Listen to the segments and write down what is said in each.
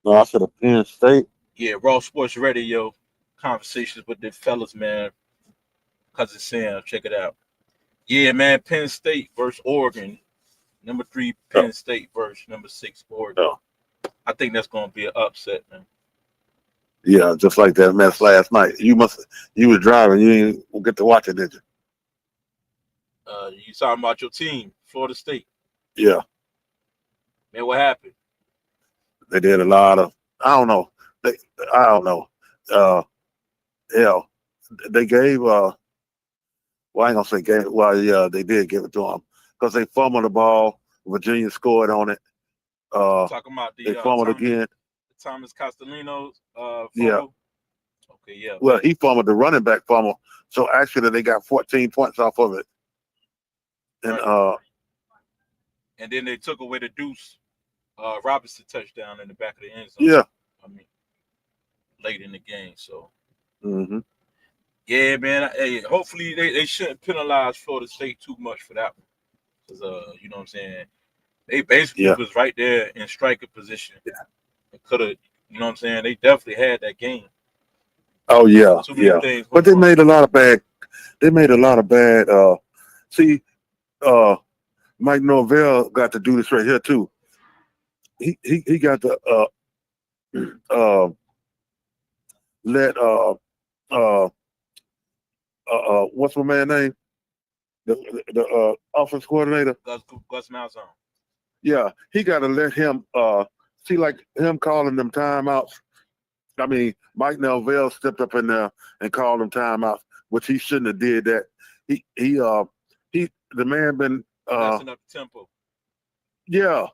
No, I said a Penn State. Yeah, Raw Sports Radio conversations with the fellas, man. Cousin Sam, check it out. Yeah, man. Penn State versus Oregon. Number 3, Oh, Penn State versus number 6, Oregon. oh. I think that's gonna be an upset, man. Yeah, just like that mess last night. You was driving. You didn't get to watch it, did you? You talking about your team, Florida State? Yeah, Man, what happened? they did a lot of. I don't know. They, I don't know. Uh, hell, they gave. Well, I ain't gonna say gave. Well, yeah, they did give it to them because they fumbled the ball. Virginia scored on it. You Uh, talking about they the fumbled again. Thomas Castellino's Yeah. fumble? Okay, yeah, Well, he fumbled the running back fumble. So actually, they got 14 points off of it. And right. And then they took away the Deuce Robinson touchdown in the back of the end zone. yeah. I mean, late in the game. So Hmm. yeah, man. Hey, hopefully they shouldn't penalize Florida State too much for that one. Cause you know what I'm saying? They basically Yeah. was right there in striker position. It could have, you know what I'm saying? They definitely had that game. Oh yeah, Too many yeah. things But went they wrong. made a lot of bad. They made a lot of bad. See, uh, Mike Norvell got to do this right here too. He got to uh let uh what's my man name, the offense coordinator. Gus Malzahn. Yeah, he got to let him see, like him calling them timeouts. I mean, Mike Norvell stepped up in there and called them timeouts, which he shouldn't have did that. He the man been Messing up the tempo. yeah.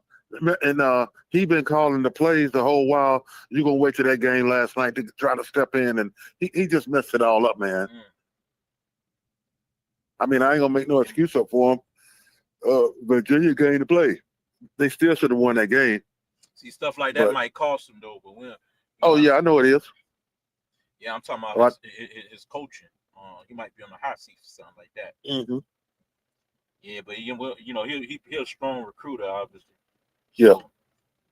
And he been calling the plays the whole while. You gonna wait till that game last night to try to step in, and he just messed it all up, man. Mm. I mean, I ain't gonna make no excuse up for him. Virginia game to play. They still should have won that game. See, stuff like that But might cost him though. But when you oh know, yeah, I know it is. yeah, I'm talking about Right. his coaching. He might be on the hot seat for something like that. Mm-hmm. Yeah, but you know, he's a strong recruiter, obviously. Yeah. So,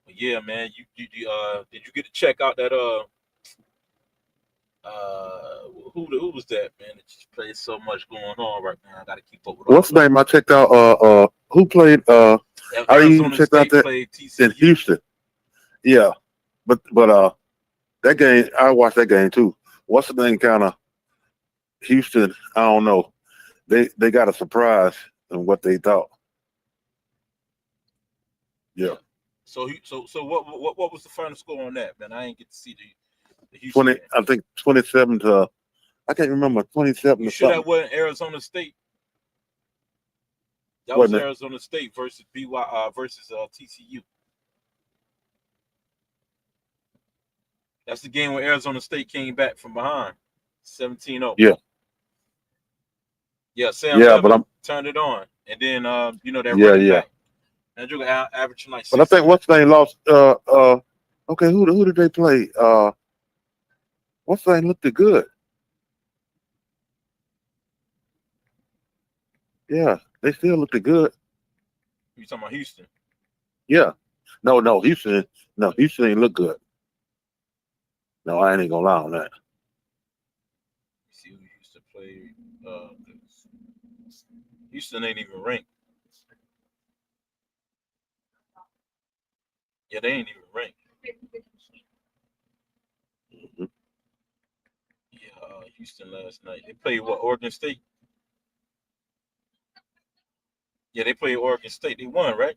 but yeah, man, did you get to check out that who was that, man? It just plays so much going on right now. I got to keep up with all What's of the it. name? I checked out. Who played? I even Arizona checked out State that played in TCU. Houston. Yeah, but that game I watched that game too. What's the name? Kind of Houston. I don't know. They got a surprise in what they thought. Yeah, Yeah. So what was the final score on that, man? I ain't get to see the Houston 20. game. I think 27 to. I can't remember 27 You or sure something. that wasn't Arizona State? That was Wasn't it? Arizona State versus versus TCU. That's the game where Arizona State came back from behind, 17-0. Yeah, Yeah, Sam yeah. But Leather I'm. turned it on, and then that Yeah, running yeah. back, and you averaging like But I think 69. what's the name lost. Okay, who did they play? What's the name looked good? Yeah, they still looked good. You talking about Houston? Yeah. No, Houston. No, Houston ain't look good. No, I ain't gonna lie on that. You see who Houston played? Uh, Houston ain't even ranked. Yeah, they ain't even ranked. Mhm. Yeah, Houston last night. They played what? Oregon State. Yeah, they played Oregon State. They won, right?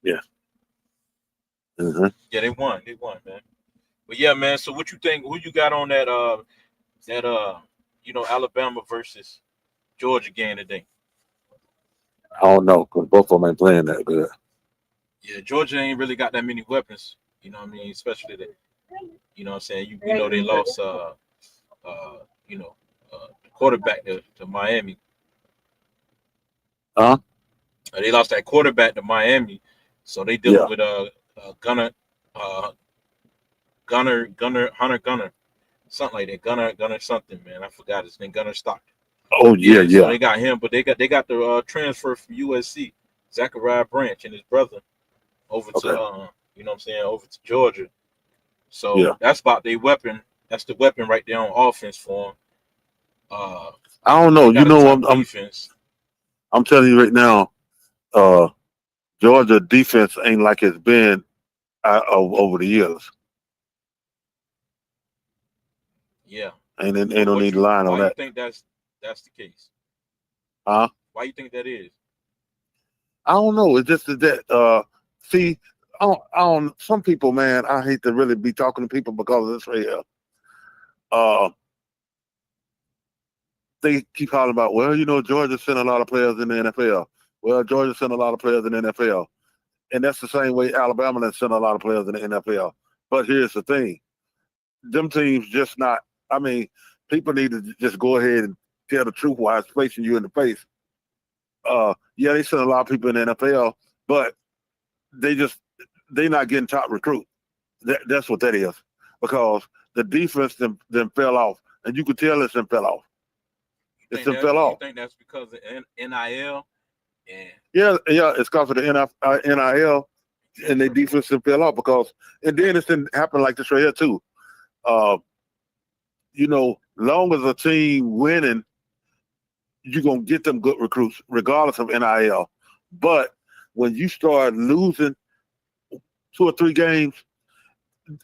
Yeah. Hmm. Yeah, they won. They won, man. But yeah, man. So what you think? Who you got on that Alabama versus Georgia game today? I don't know because both of them ain't playing that good. Yeah, Georgia ain't really got that many weapons. You know what I mean? Especially the, you know what I'm saying? You know they lost uh you know the quarterback to Miami. Huh? They lost that quarterback to Miami, so they dealing Yeah. with Gunner, uh Hunter Gunner, something like that. Gunner something, man. I forgot his name. Gunner Stockton. Oh yeah, Yeah, so yeah, they got him, but they got the transfer from USC, Zachariah Branch and his brother over to okay. over to Georgia. So that's about their weapon. That's the weapon right there on offense for them. I don't know. Got a tough defense. I'm telling you right now, Georgia defense ain't like it's been over the years. Yeah. Ain't no need to lie on that. Why you think that's the case? Huh? Why you think that is? I don't know. It's just that see, I don't some people, man, I hate to really be talking to people because of this right here. They keep calling about, well, you know, Georgia sent a lot of players in the NFL. Well, Georgia sent a lot of players in the NFL. And that's the same way Alabama has sent a lot of players in the NFL. But here's the thing. Them teams just not, I mean, people need to just go ahead and tell the truth while it's facing you in the face. Yeah, they send a lot of people in the NFL, but they not getting top recruit. That's what that is. Because the defense then fell off. And you could tell it's then fell off. You think that's because of NIL? Yeah, it's because of the NIL and their defense fell off because, and then it didn't happen like this right here too. You know, long as a team winning, you're gonna get them good recruits regardless of NIL. But when you start losing 2 or 3 games,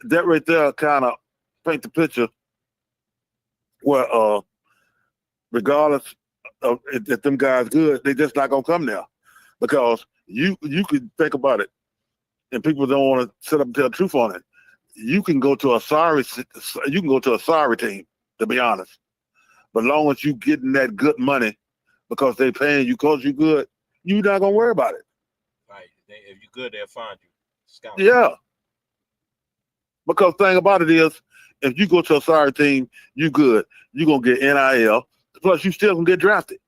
that right there kind of paint the picture where regardless of if them guys good, they just not gonna come there. Because you could think about it, and people don't want to sit up and tell the truth on it. You can go to a sorry team, to be honest. But long as you getting that good money because they paying you because you good, you not gonna worry about it. Right. If you're good, they'll find you. Scout. Yeah. Because the thing about it is, if you go to a sorry team, you good. You're gonna get NIL. Plus, you still gonna get drafted.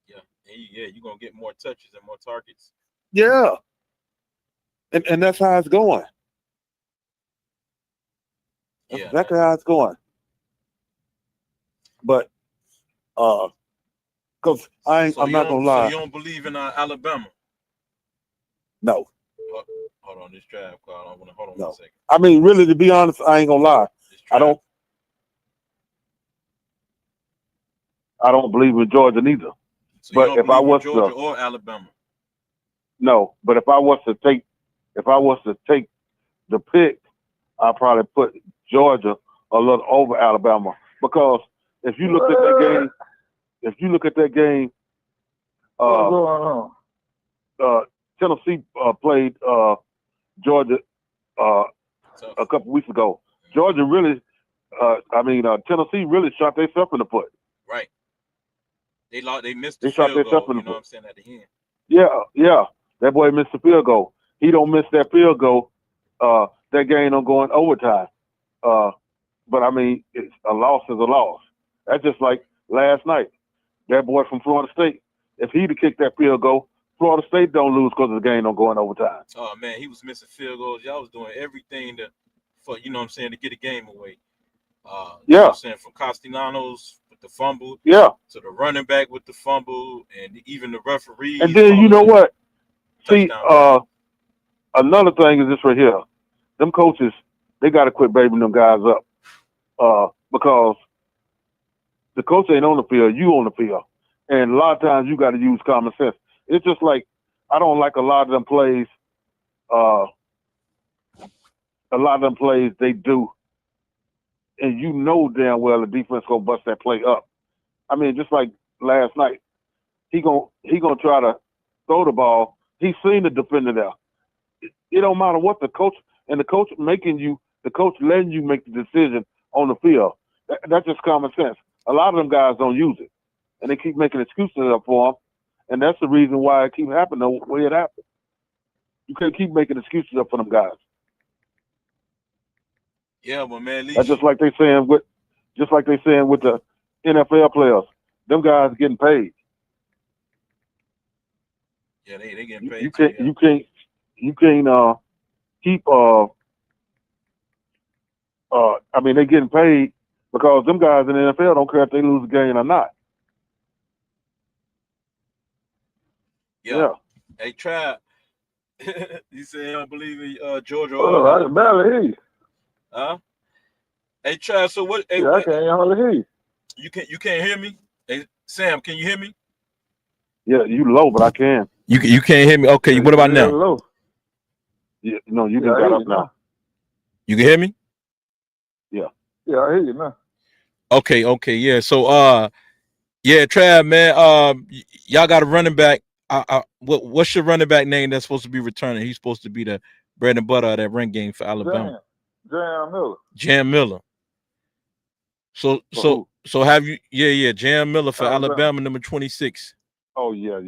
Yeah, you're gonna get more touches and more targets. Yeah. And that's how it's going. That's exactly how it's going. But because I'm not gonna lie. So you don't believe in Alabama? No. Hold on, this drive call. I want to hold on 1 second. I mean, really, to be honest, I ain't gonna lie. I don't believe in Georgia neither. So but if I was Georgia or Alabama? No, but if I was to take the pick, I'd probably put Georgia a little over Alabama because if you look at that game, what's going on? Tennessee played Georgia a couple weeks ago. Georgia really, Tennessee really shot themselves in the foot. Right. They missed the field goal. You know what I'm saying, at the end. Yeah. That boy missed the field goal. He don't miss that field goal. That game don't go in overtime. But I mean, a loss is a loss. That's just like last night. That boy from Florida State. If he'd have kicked that field goal, Florida State don't lose because the game don't go in overtime. Oh man, he was missing field goals. Y'all was doing everything to get a game away. You know what I'm saying, from Castellanos with the fumble, to the running back with the fumble, and even the referee. And then you know what? See, another thing is this right here. Them coaches, they got to quit babying them guys up, because the coach ain't on the field, you on the field, and a lot of times you got to use common sense. It's just like I don't like a lot of them plays. A lot of them plays they do, and you know damn well the defense gonna bust that play up. I mean, just like last night, he gonna try to throw the ball. He's seen the defender there. It don't matter what the coach letting you make the decision on the field. That's just common sense. A lot of them guys don't use it, and they keep making excuses up for them, and that's the reason why it keeps happening the way it happened. You can't keep making excuses up for them guys. Yeah, but man, that's just like they saying with the NFL players. Them guys getting paid. Yeah, they getting paid. You can't keep I mean, they getting paid because them guys in the NFL don't care if they lose a game or not. Yeah. Hey, Trav. You say you don't believe in Georgia? I can barely hear you. Hey, Trav. So what? Hey, Yeah, I can't hardly hear you. You can't hear me? Hey, Sam, can you hear me? Yeah, you low, but I can. You can't hear me? Okay. Yeah, What about now? Low. Yeah, no, you can got up now. You can hear me? Yeah. Yeah, I hear you now. Okay. Yeah. So yeah, Trav, man. Y'all got a running back. What's your running back name that's supposed to be returning? He's supposed to be the bread and butter of that run game for Alabama. Jam Miller. Jam Miller. So have you? Yeah. Jam Miller for Alabama number 26. Oh yeah.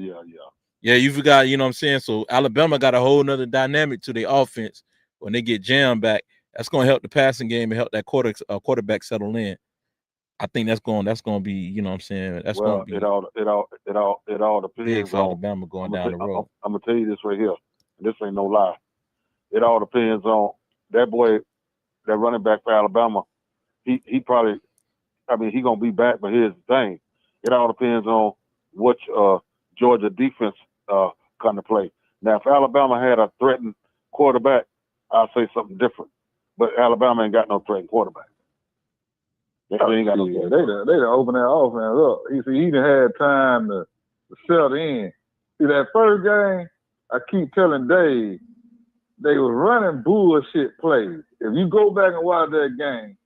Yeah, you forgot. You know what I'm saying. So Alabama got a whole nother dynamic to their offense when they get Jam back. That's going to help the passing game and help that quarterback settle in. I think that's going to be, you know what I'm saying. That's going to be it all depends big for on Alabama going down the road. I'm gonna tell you this right here. This ain't no lie. It all depends on that boy, that running back for Alabama. He probably, I mean, he gonna be back, but here's the thing. It all depends on which Georgia defense come to play. Now, if Alabama had a threatened quarterback, I'll say something different. But Alabama ain't got no threatened quarterback. They ain't got no. They done open that offense up. He done had time to settle in. See, that first game, I keep telling Dave, they was running bullshit plays. If you go back and watch that game,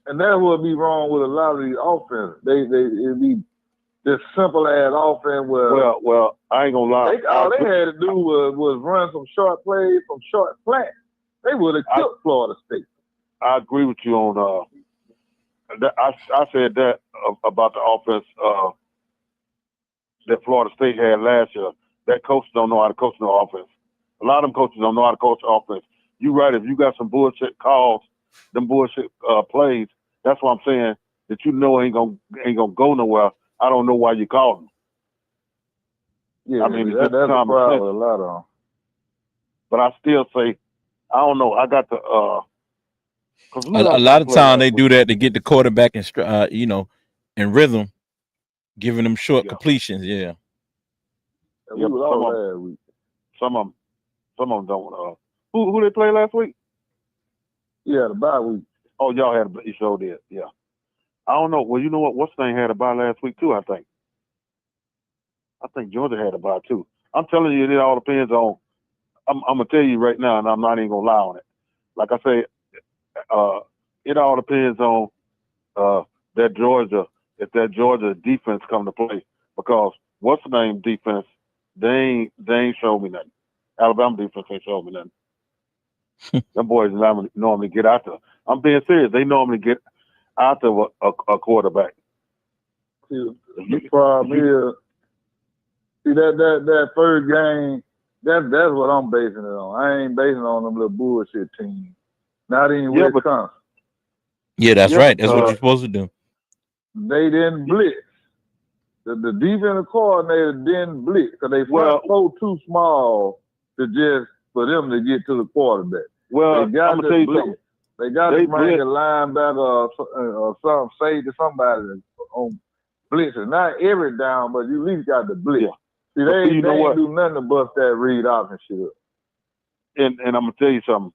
and that's what be wrong with a lot of these offenses. It be this simple ass offense where well, I ain't gonna lie. All they had to do was run some short plays, some short slants. They would have killed Florida State. I agree with you on I said that about the offense that Florida State had last year. That coaches don't know how to coach no offense. A lot of them coaches don't know how to coach offense. You right, if you got some bullshit calls, them bullshit plays, that's what I'm saying, that you know ain't gonna go nowhere. I don't know why you called them. Yeah, I mean that's a problem with a lot of them. But I still say, I don't know. I got the a lot of time they do that to get the quarterback in rhythm, giving them short completions. Yeah. Some of them don't. Who they play last week? Yeah, the bye week. Oh, y'all had you showed it. Yeah. I don't know. Well, you know what? What's name had a bye last week too. I think Georgia had a bye too. I'm telling you, it all depends on. I'm gonna tell you right now, and I'm not even gonna lie on it. Like I say, it all depends on that Georgia. If that Georgia defense come to play, because what's the name defense? They ain't showed me nothing. Alabama defense ain't showed me nothing. Them boys normally get out there. I'm being serious. They normally get out there a quarterback. See, the problem is, that first game. That's what I'm basing it on. I ain't basing it on them little bullshit teams. Not even Wisconsin. Yeah, that's right. That's what you're supposed to do. They didn't blitz. The defensive coordinator didn't blitz because they felt so too small for them to get to the quarterback. Well, they got I'm gonna tell you something. They got to bring a linebacker or some safety, somebody on blitzing. Not every down, but you at least got the blitz. Yeah. See, they ain't do nothing to bust that read off and shit up. And I'm gonna tell you something.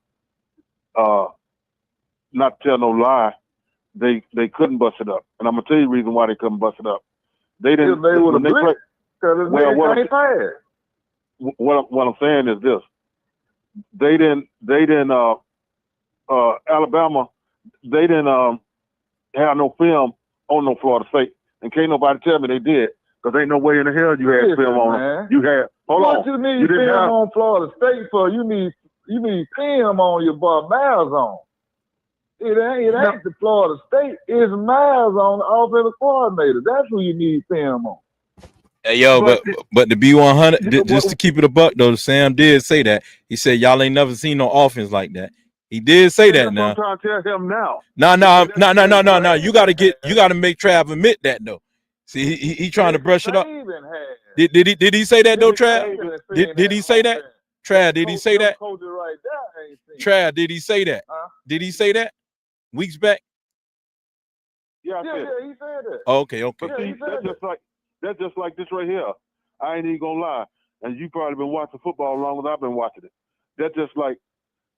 Not to tell no lie, they couldn't bust it up, and I'm gonna tell you the reason why they couldn't bust it up. They didn't. They would have blitzed because what I'm saying is this: they didn't. Alabama, they didn't have no film on no Florida State, and can't nobody tell me they did. Because ain't no way in the hell you had film on them. You had. What you need film on Florida State for? You need film on your boy Malzahn. It ain't the Florida State. It's Malzahn, the offensive coordinator. That's who you need film on. Hey, yo, but the B100, just to keep it a buck though, Sam did say that. He said y'all ain't never seen no offense like that. He did say that. Now I'm trying to tell him now. No. You gotta make Trav admit that though. See, he trying to brush it up. Did he say that though, Trav? Did he say that? Trav, did he say that? Trav, did he say that? Did he say that weeks back? Yeah, he said that. Oh, okay. See, that's just like this right here. I ain't even gonna lie. And you probably been watching football longer than I've been watching it. That's just like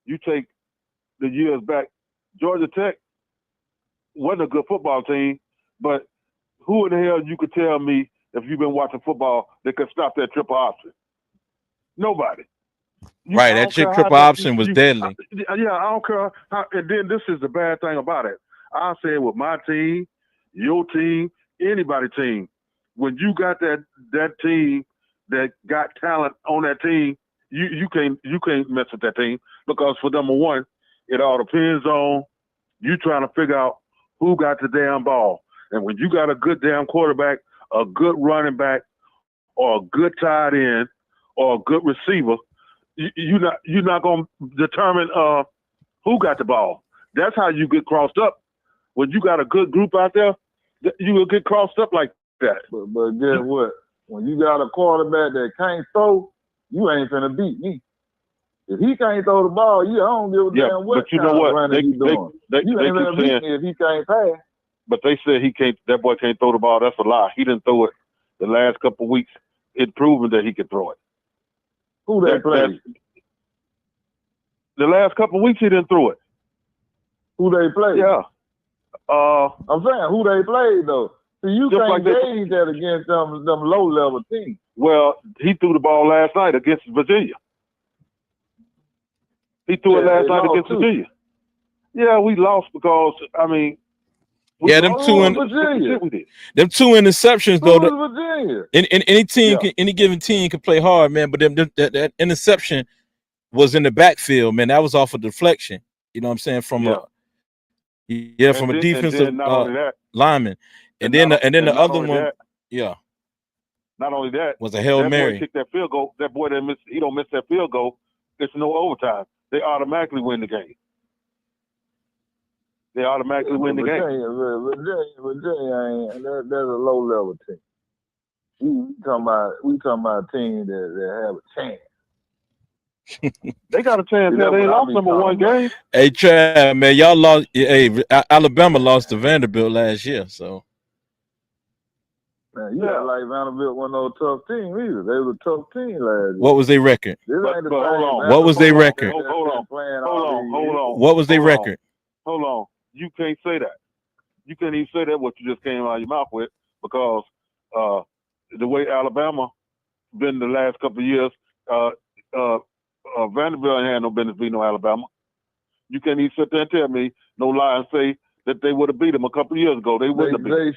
you take the years back Georgia Tech wasn't a good football team, but who in the hell you could tell me if you've been watching football that could stop that triple option? Nobody. Right, that triple option was deadly. Yeah, I don't care how. And then this is the bad thing about it. I say it with my team, your team, anybody's team. When you got that team that got talent on that team, you can't mess with that team, because for number one, it all depends on you trying to figure out who got the damn ball. And when you got a good damn quarterback, a good running back, or a good tight end, or a good receiver, you're not gonna determine who got the ball. That's how you get crossed up. When you got a good group out there, you will get crossed up like that. But guess what? When you got a quarterback that can't throw, you ain't finna beat me. If he can't throw the ball, I don't give a damn what kind of running he doing. You ain't finna beat me if he can't pass. But they said that boy can't throw the ball. That's a lie. He didn't throw it the last couple of weeks. It's proven that he could throw it. Who they played? The last couple of weeks he didn't throw it. Who they played? Yeah. I'm saying who they played though. So you can't gauge that against them low level teams. Well, he threw the ball last night against Virginia. He threw it last night against Virginia. Yeah, we lost because them two interceptions though. Virginia. Any team, any given team can play hard, man. But that interception was in the backfield, man. That was off a deflection. You know what I'm saying? From a defensive lineman, and then the other one, Not only that, was a Hail Mary. Boy kicked that field goal. That boy he don't miss that field goal. It's no overtime. They automatically win the game. Virginia ain't. That's a low level team. We talking about a team that have a chance. They got a chance. They lost number one game. Hey, Trav, man, y'all lost. Hey, Alabama lost to Vanderbilt last year, so. Man, you act like Vanderbilt wasn't no tough team either. They were a tough team last year. What was their record? Hold on. What was their record? Hold on. What was their record? Hold on. You can't say that. You can't even say that what you just came out of your mouth with, because the way Alabama been the last couple of years, Vanderbilt ain't had no business beating no Alabama. You can't even sit there and tell me no lie and say that they would have beat them a couple of years ago. They wouldn't have beat them. They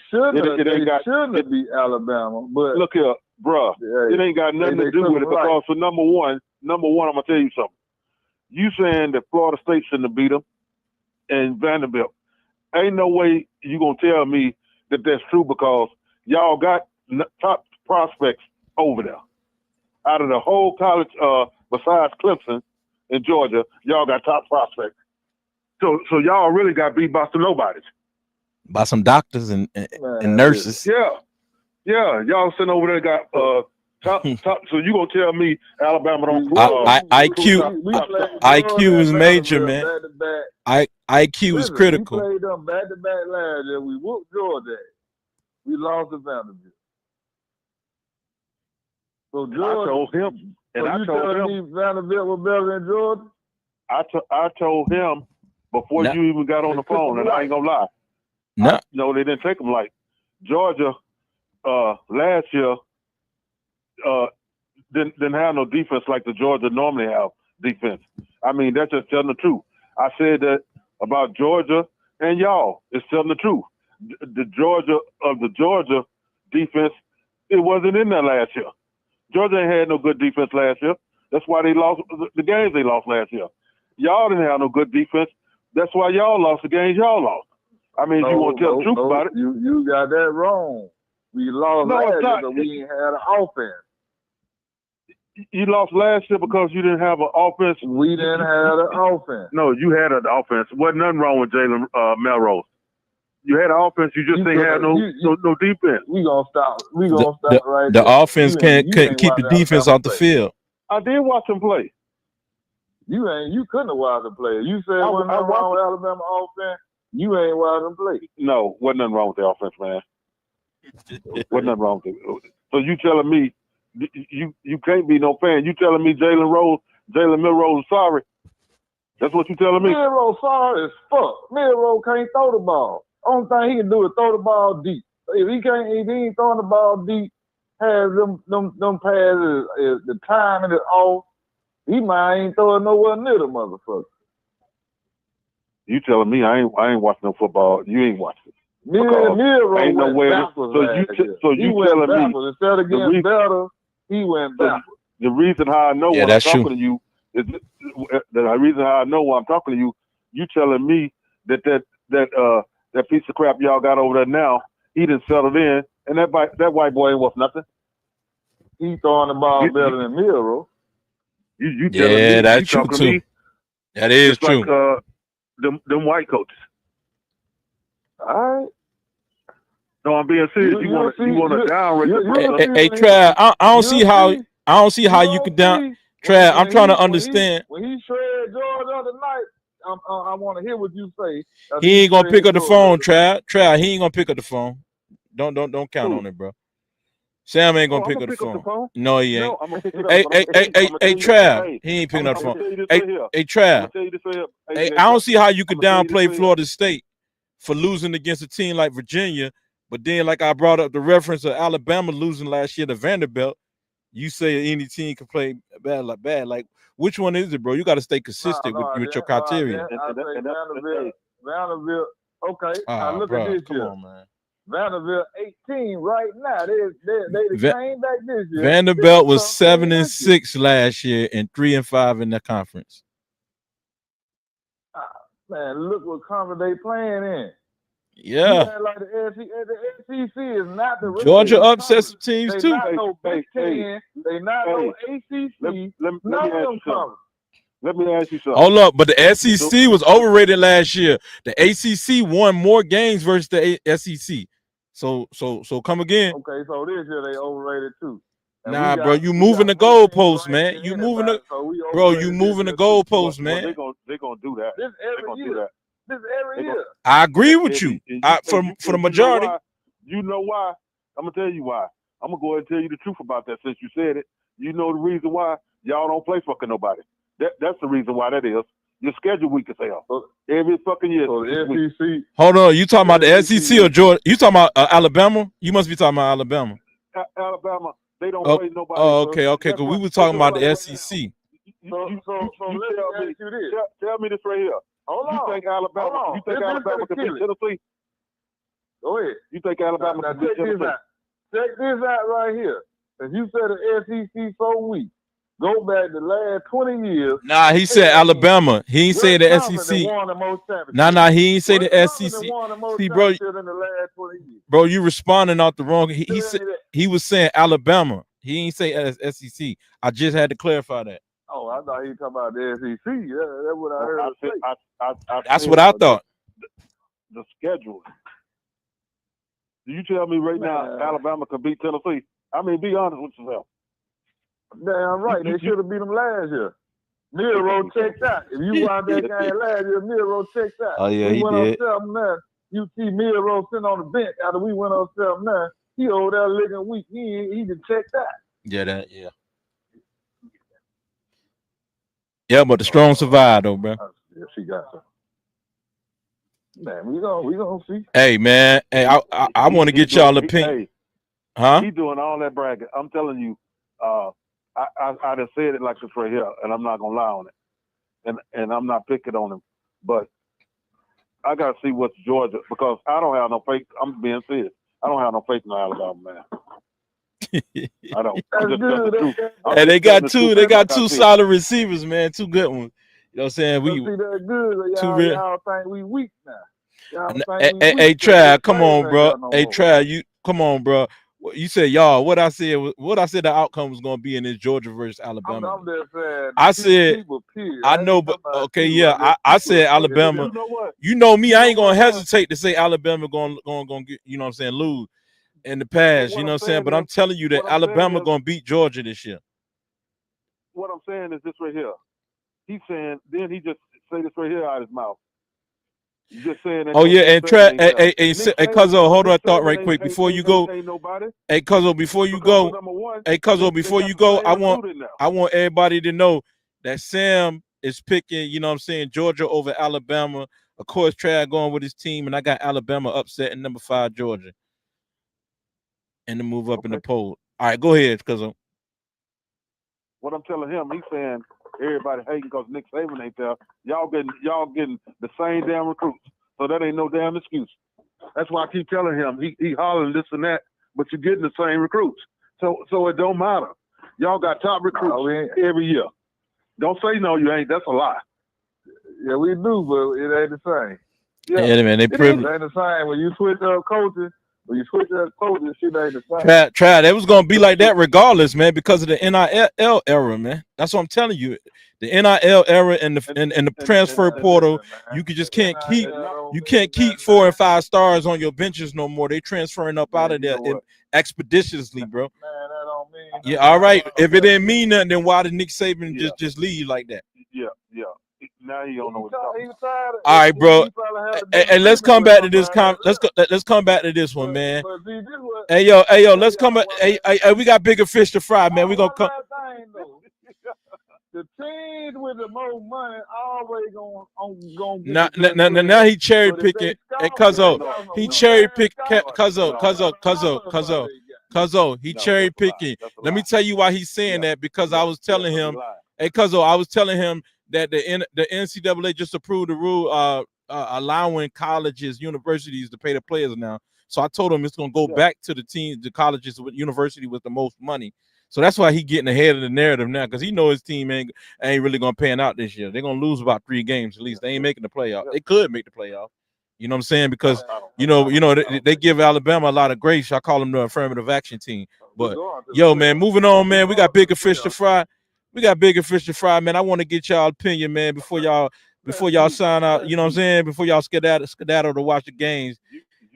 shouldn't have beat Alabama. But look here, bruh, it ain't got nothing to do with it, because for number one, I'm gonna tell you something. You saying that Florida State shouldn't have beat them and Vanderbilt. Ain't no way you gonna tell me that that's true, because y'all got top prospects over there. Out of the whole college, besides Clemson and Georgia, y'all got top prospects. So y'all really got beat by some nobodies. By some doctors and nurses. Yeah. Y'all sitting over there got top. So you gonna tell me Alabama don't? IQ is major, man. IQ is critical. We played them back to back last year. We whooped Georgia. We lost to Vanderbilt. So Georgia, I told him, and I told him Vanderbilt was better than Georgia. I told him before you even got on the phone, and I ain't gonna lie. No, they didn't take them like Georgia last year. Didn't have no defense like the Georgia normally have defense. That's just telling the truth. I said that about Georgia and y'all. It's telling the truth. The Georgia defense, it wasn't in there last year. Georgia ain't had no good defense last year. That's why they lost the games they lost last year. Y'all didn't have no good defense. That's why y'all lost the games y'all lost. You want to tell the truth about it? You got that wrong. We lost last year because we ain't had an offense. You lost last year because you didn't have an offense. We didn't have an offense. No, you had an offense. Wasn't nothing wrong with Jalen Melrose. You had an offense. You just ain't have no defense. We gonna stop. We gonna stop right there. The offense can't keep the defense off the field. I did watch them play. You couldn't have watched them play. You said wasn't nothing wrong with Alabama offense. You ain't watched them play. No, wasn't nothing wrong with the offense, man. Wasn't nothing wrong with it. So you telling me you can't be no fan? You telling me Jalen Milrose is sorry? That's what you telling me? Miro sorry as fuck. Miro can't throw the ball. Only thing he can do is throw the ball deep. If he ain't throwing the ball deep, has them passes, the timing is off, he might ain't throwing nowhere near the motherfucker. You telling me I ain't watching no football? You ain't watching. Miro ain't no way. So you telling me instead of getting better, he went backwards. The reason how I know when I'm talking to you is the reason how I know when I'm talking to you. You telling me that piece of crap y'all got over there now, he done settled in, and that white boy ain't worth nothing. He throwing the ball better than Miro. You telling me? That's you true too. Me, that is true. Like, them white coaches. All right. No, I'm being serious. You want to downrate? Hey, Trav, I don't see how you could down. Trav, I'm trying to understand. When he shredded George the other night, I want to hear what you say. He ain't gonna pick up the phone, Trav. He ain't gonna pick up the phone. Don't count on it, bro. Sam ain't gonna pick up the phone. No, he ain't. Hey, Trav, he ain't picking up the phone. Hey, Trav. Hey, I don't see how you could downplay Florida State for losing against a team like Virginia, but then, like I brought up the reference of Alabama losing last year to Vanderbilt, you say any team can play bad. Like, which one is it, bro? You got to stay consistent with your criteria. Vanderbilt. Okay, now look at this come year. On, man. Vanderbilt 18 right now. They came back this year. Vanderbilt was 7-6 last year and 3-5 in the conference. Man, look what conference they playing in. Yeah. Like the SEC is not the Georgia upset some teams too. Not no Big Ten. They not no ACC. Let me ask you something. Hold up, but the SEC was overrated last year. The ACC won more games versus the SEC. So come again. Okay, so this year they overrated too. Nah, bro, you moving the goalposts, man. You moving the goalposts, man. They're gonna do that. This every year. I agree with you. For the majority. You know why? I'm gonna tell you why. I'm gonna go ahead and tell you the truth about that since you said it. You know the reason why y'all don't play fucking nobody. That's the reason why that is. Your schedule weak as hell. Every fucking year. So the SEC. Hold on, you talking about the SEC or Georgia? You talking about Alabama? You must be talking about Alabama. Alabama, they don't play nobody. Oh, okay. Because we were talking about the SEC. Tell me this right here. Hold on. You think Alabama can beat Tennessee? Go ahead. You think Alabama can beat Tennessee? Check this out right here. If you said the SEC so weak, go back the last 20 years. Nah, he said Alabama. He ain't say the SEC. Nah, he ain't say the SEC. See, bro, bro, you responding out the wrong. He said he was saying Alabama. He ain't say SEC. I just had to clarify that. Oh, I thought he was talking about the SEC. That's what I heard. That's what I thought. The schedule. Do you tell me right now Alabama can beat Tennessee? I mean, be honest with yourself. Damn right. They should have beat them last year. Miro checked out. If you watch that game last year, Miro checked out. Oh, yeah, he did. You see Miro sitting on the bench after we went on 7-9. He over there looking weak. He just checked out. Yeah. Yeah, but the strong survived, though, bro. Yeah, she got some. Man, we gonna see. Hey, man. Hey, I want to get y'all opinion. Huh? He doing all that bragging. I'm telling you, I just said it like this right here, and I'm not gonna lie on it, and I'm not picking on him, but I gotta see what's Georgia because I don't have no faith. I'm being serious. I don't have no faith in Alabama, man. I don't. Hey, they got two solid receivers, man. Two good ones. You know what I'm saying? We that good. Y'all think we weak now. Hey, Trav, come on, bro. Hey, Trav, you come on, bro. You said y'all. What I said the outcome was gonna be in this Georgia versus Alabama. I'm just saying. I said. I know, but okay, yeah. I said Alabama. You know what? You know me. I ain't gonna hesitate to say Alabama gonna get. You know what I'm saying? Lose in the past. You know what I'm saying? But I'm telling you that Alabama gonna beat Georgia this year. What I'm saying is this right here. He's saying. Then he just say this right here out of his mouth. Just saying that. Oh yeah, and hey, Cuzzo, hold on a thought right quick before you go. Hey, Cuzzo, before you go. I want everybody to know that Sam is picking, you know what I'm saying, Georgia over Alabama. Of course, Trav going with his team, and I got Alabama upset in number 5 Georgia, and to move up in the poll. All right, go ahead, cuz. What I'm telling him, he's saying everybody hating because Nick Saban ain't there. Y'all getting the same damn recruits, so that ain't no damn excuse. That's why I keep telling him he hollering this and that, but you're getting the same recruits, so it don't matter. Y'all got top recruits every year. Don't say no, you ain't. That's a lie. Yeah, we do, but it ain't the same. Yeah, man, they privileged. It ain't the same when you switch up coaches. When you switch up coaches, shit ain't the same. Try. It was gonna be like that regardless, man, because of the NIL era, man. That's what I'm telling you. The NIL era and the transfer portal, you just can't keep 4 and 5 stars on your benches no more. They transferring up out of there expeditiously, bro. Man, that don't mean nothing. Yeah, all right. If it didn't mean nothing, then why did Nick Saban just leave like that? Yeah. Now he don't know what he's talking. All right, bro. And let's come back to this. Let's come back to this one, man. Hey yo, let's come back. Hey, we got bigger fish to fry, man. We gonna come. The teams with the most money always gonna get now he cherry picking. Hey, Cuzzo, he cherry pick. Cuzzo, he cherry picking. Let me tell you why he's saying that, because I was telling him, hey, Cuzzo, I was telling him that the NCAA just approved the rule allowing colleges, universities to pay the players now. So I told him it's gonna go back to the colleges with university with the most money. So that's why he getting ahead of the narrative now, because he know his team ain't really gonna pan out this year. They're gonna lose about 3 games at least. They ain't making the playoff. They could make the playoff. You know what I'm saying? Because you know they give Alabama a lot of grace. I call them the affirmative action team. But yo, man, moving on, man. We got bigger fish to fry. Man. I want to get y'all opinion, man, before y'all sign out. You know what I'm saying? Before y'all skedaddle to watch the games.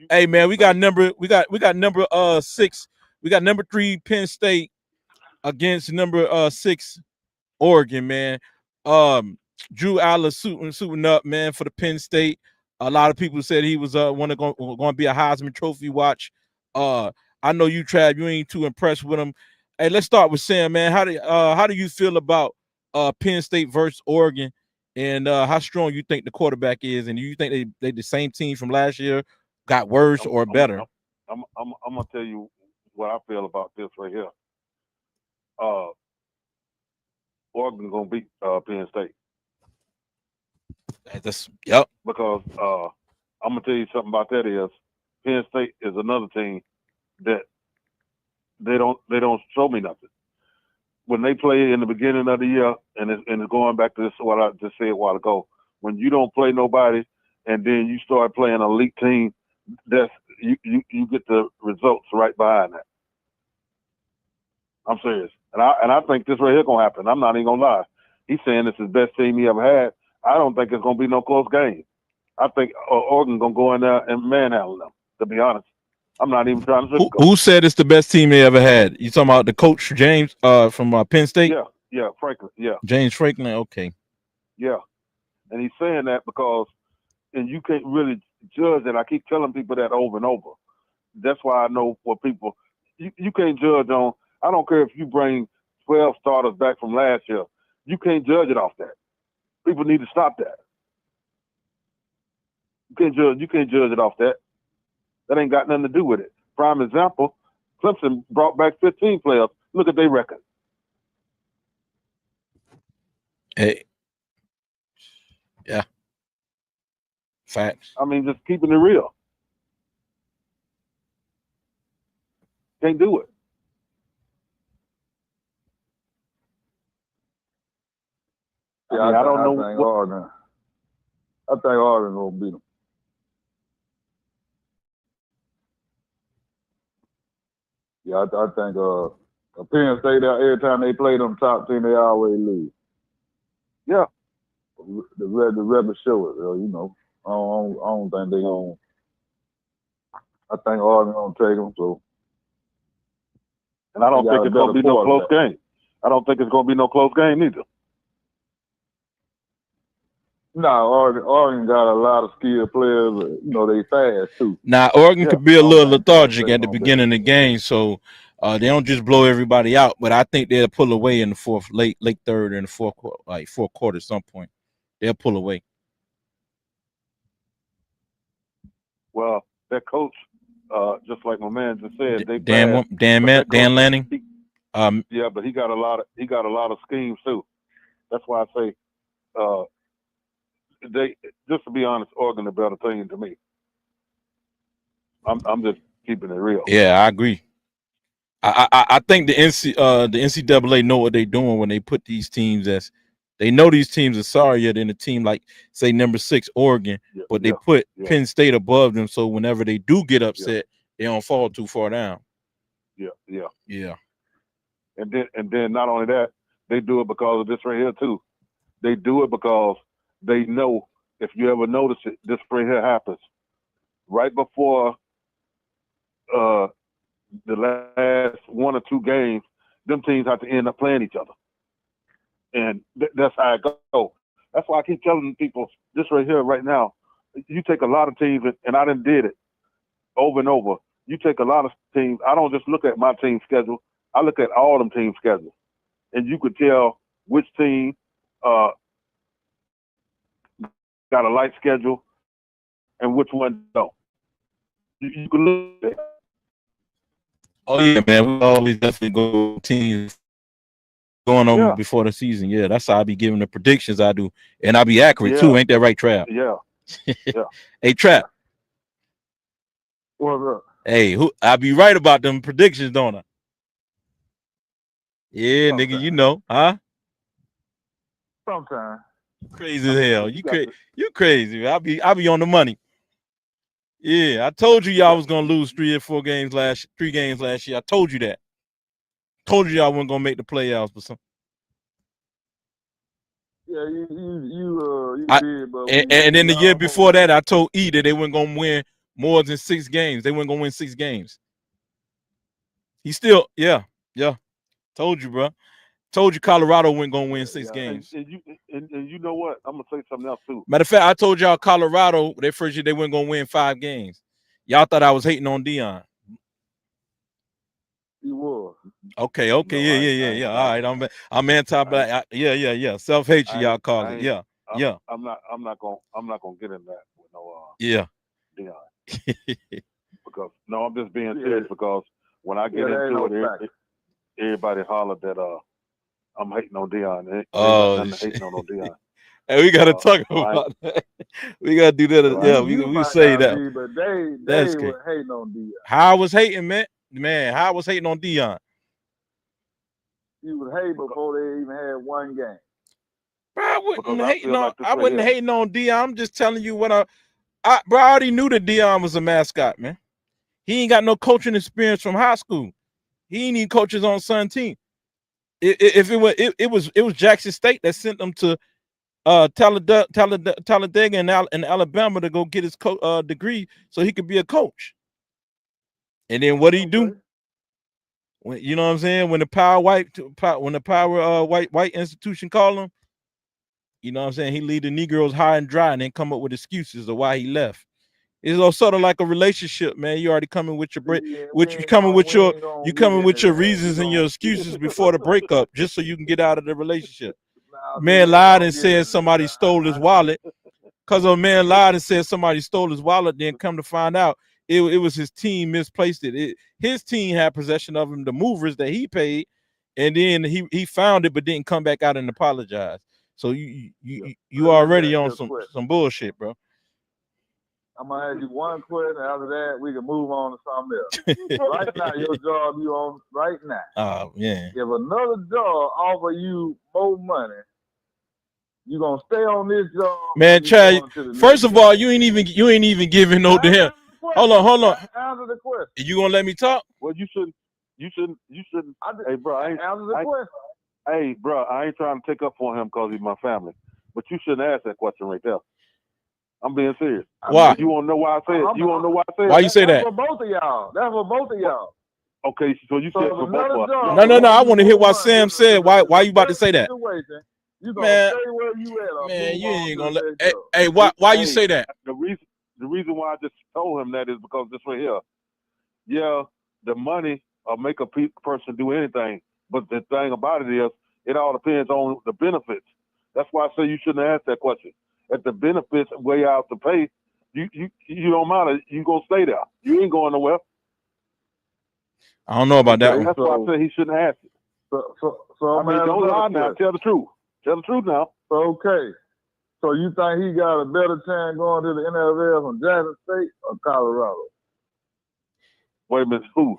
Hey, man, we got number 6. We got number 3 Penn State against number 6 Oregon, man. Drew Allen suiting up, man, for the Penn State. A lot of people said he was going to be a Heisman Trophy watch. I know you, Trav, you ain't too impressed with him. Hey, let's start with Sam, man. How do you feel about Penn State versus Oregon, and how strong you think the quarterback is, and do you think they the same team from last year, got worse or better? I'm gonna tell you what I feel about this right here. Oregon gonna beat Penn State. Yep. Because I'm gonna tell you something about that is Penn State is another team that they don't show me nothing. When they play in the beginning of the year, and it's going back to this what I just said a while ago, when you don't play nobody and then you start playing an elite team, that's you get the results right behind that. I'm serious. And I think this right here gonna happen. I'm not even gonna lie. He's saying it's his best team he ever had. I don't think it's gonna be no close game. I think Oregon gonna go in there and manhandle them. To be honest, I'm not even trying to. Who said it's the best team they ever had? You talking about the coach James from Penn State? Yeah, Franklin. Yeah, James Franklin. Okay. Yeah, and he's saying that because, and you can't really judge it. I keep telling people that over and over. That's why I know for people, you can't judge on. I don't care if you bring 12 starters back from last year. You can't judge it off that. People need to stop that. You can't judge it off that. That ain't got nothing to do with it. Prime example, Clemson brought back 15 players. Look at their record. Hey. Yeah. Facts. I mean, just keeping it real. Can't do it. Yeah, I don't know. I think Oregon gonna beat them. Yeah, I think Penn State, every time they play them top team, they always lose. Yeah. The rebels show it, you know. I don't think they gonna. I think Oregon gonna take them. So. And I don't think it's gonna be no close game. I don't think it's gonna be no close game either. No, Oregon got a lot of skilled players. You know, they fast too. Now Oregon could be a little lethargic at the beginning of the game, so They don't just blow everybody out, but I think they'll pull away in the fourth, late third, and the fourth quarter at some point. They'll pull away. Well, that coach, just like my man just said, they Dan Lanning. Yeah, but he got a lot of schemes too. That's why I say, they, just to be honest, Oregon a better team to me. I'm just keeping it real. Yeah, I agree. I think the NCAA know what they're doing when they put these teams as they know these teams are sorrier than a team like say number 6 Oregon, but they put Penn State above them, so whenever they do get upset, they don't fall too far down. Yeah. And then not only that, they do it because of this right here too. They do it because they know, if you ever notice it, this right here happens right before the last 1 or 2 games. Them teams have to end up playing each other, and that's how it goes. That's why I keep telling people this right here, right now. You take a lot of teams, and I done did it over and over. You take a lot of teams. I don't just look at my team schedule. I look at all them team schedules, and you could tell which team got a light schedule and which one don't. You can look at it. Oh yeah, man. We always definitely go teams going on before the season. Yeah, that's how I be giving the predictions I do, and I be accurate too. Ain't that right, Trap? Yeah. Hey, Trap. What's up? Hey, I be right about them predictions, don't I? Yeah, Sometimes. nigga, you know, huh? Sometimes. Crazy as hell. You crazy. I be on the money. Yeah, I told you y'all was gonna lose 3 games last year. I told you that. Told you y'all wasn't gonna make the playoffs, but some. Yeah, you did, but and then the year before that, I told E that they weren't gonna win more than 6 games. They weren't gonna win 6 games. He still, yeah. Told you, bro. Told you Colorado wasn't gonna win 6 games. And you know what? I'm gonna say something else too. Matter of fact, I told y'all Colorado their first year they weren't gonna win 5 games. Y'all thought I was hating on Deion. You was. Okay, yeah. All right, I'm anti-black. Yeah. Self-hate, y'all call it. Yeah. I'm not gonna get in that with no Deion. Because I'm just being serious, because when I get into it, everybody hollered that I'm hating on Deion. I'm hating on no Deion. Hey, we gotta talk about that. We gotta do that. Yeah, we say that. But they were hating on Deion. How I was hating, man. How I was hating on Deion. You was hating before they even had 1 game. Bro, I wasn't hating on Deion. I'm just telling you what I already knew that Deion was a mascot, man. He ain't got no coaching experience from high school. He ain't even coach his own son team. It was Jackson State that sent him to Talladega in Alabama to go get his degree so he could be a coach. And then what did he do? When, you know what I'm saying? When the power white institution call him, you know what I'm saying? He leave the Negroes high and dry and then come up with excuses of why he left. It's sort of like a relationship, man. You already coming with your you coming with your reasons and your excuses before the breakup, just so you can get out of the relationship. Man lied and said somebody stole his wallet. Because a man lied and said somebody stole his wallet, then come to find out it was his team misplaced it. His team had possession of him, the movers that he paid, and then he found it but didn't come back out and apologize. So you already on some bullshit, bro. I'm gonna ask you 1 question. After that, we can move on to something else. Right now, your job you on right now. Oh yeah. If another job offer you more money, you gonna stay on this job? Man, Chad. First of all, you ain't even giving no damn. Hold on. Answer the question. You gonna let me talk? Well, you shouldn't. Hey, bro, answer the question. Hey, bro, I ain't trying to take up for him because he's my family, but you shouldn't ask that question right there. I'm being serious. Why? You want to know why I say it? You want to know why I say it? Why you say that? That's for both of y'all. That's for both of y'all. Okay, so you said for both of us. No. I want to hear what Sam said. Why you about to say that? You gonna stay where you at? Man, you ain't gonna let. Hey, why you say that? The reason why I just told him that is because this right here. Yeah, the money make a person do anything. But the thing about it is, it all depends on the benefits. That's why I say you shouldn't ask that question. If the benefits weigh out the pay, you don't matter. You gonna stay there. You ain't going nowhere. I don't know about that one. That's why I say he shouldn't ask it. So I mean, don't lie now. Tell the truth. Tell the truth now. Okay. So you think he got a better chance going to the NFL from Jackson State or Colorado? Wait a minute. Who?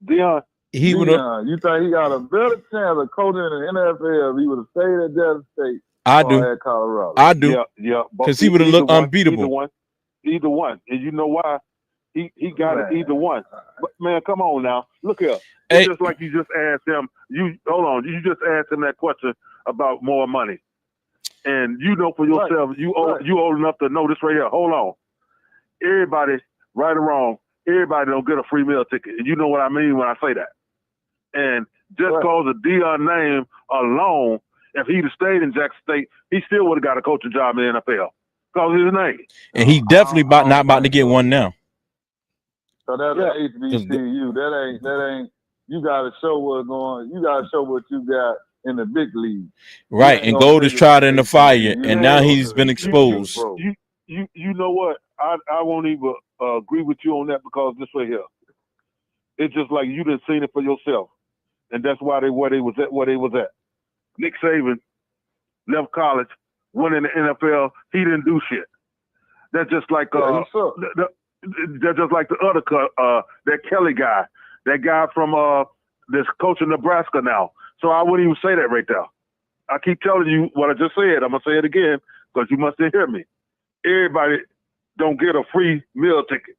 Deion? Deion. You think he got a better chance of coaching in the NFL if he would have stayed at Jackson State or at Colorado? I do. Yeah. Because he would have looked unbeatable. Either one. And you know why? He got it either one. But man, come on now. Look here. It's just like you just asked him. Hold on. You just asked him that question about more money. And you know for yourself, you old enough to know this right here. Hold on. Everybody, right or wrong, everybody don't get a free meal ticket. And you know what I mean when I say that. And just cause of Deion name alone, if he'd have stayed in Jackson State, he still would have got a coaching job in the NFL. Because of his name. And he definitely not about to get one now. So that's HBCU. That ain't. You gotta show what's going. You gotta show what you got in the big league. Right, and gold is tried in the fire, and now he's been exposed. You know what? I won't even agree with you on that because this right here. It's just like you didn't seen it for yourself, and that's why where they was at. Nick Saban left college, went in the NFL. He didn't do shit. That's just like that's just like the other that Kelly guy, that guy from this coach in Nebraska now. So I wouldn't even say that right there. I keep telling you what I just said. I'm gonna say it again because you must hear me. Everybody don't get a free meal ticket,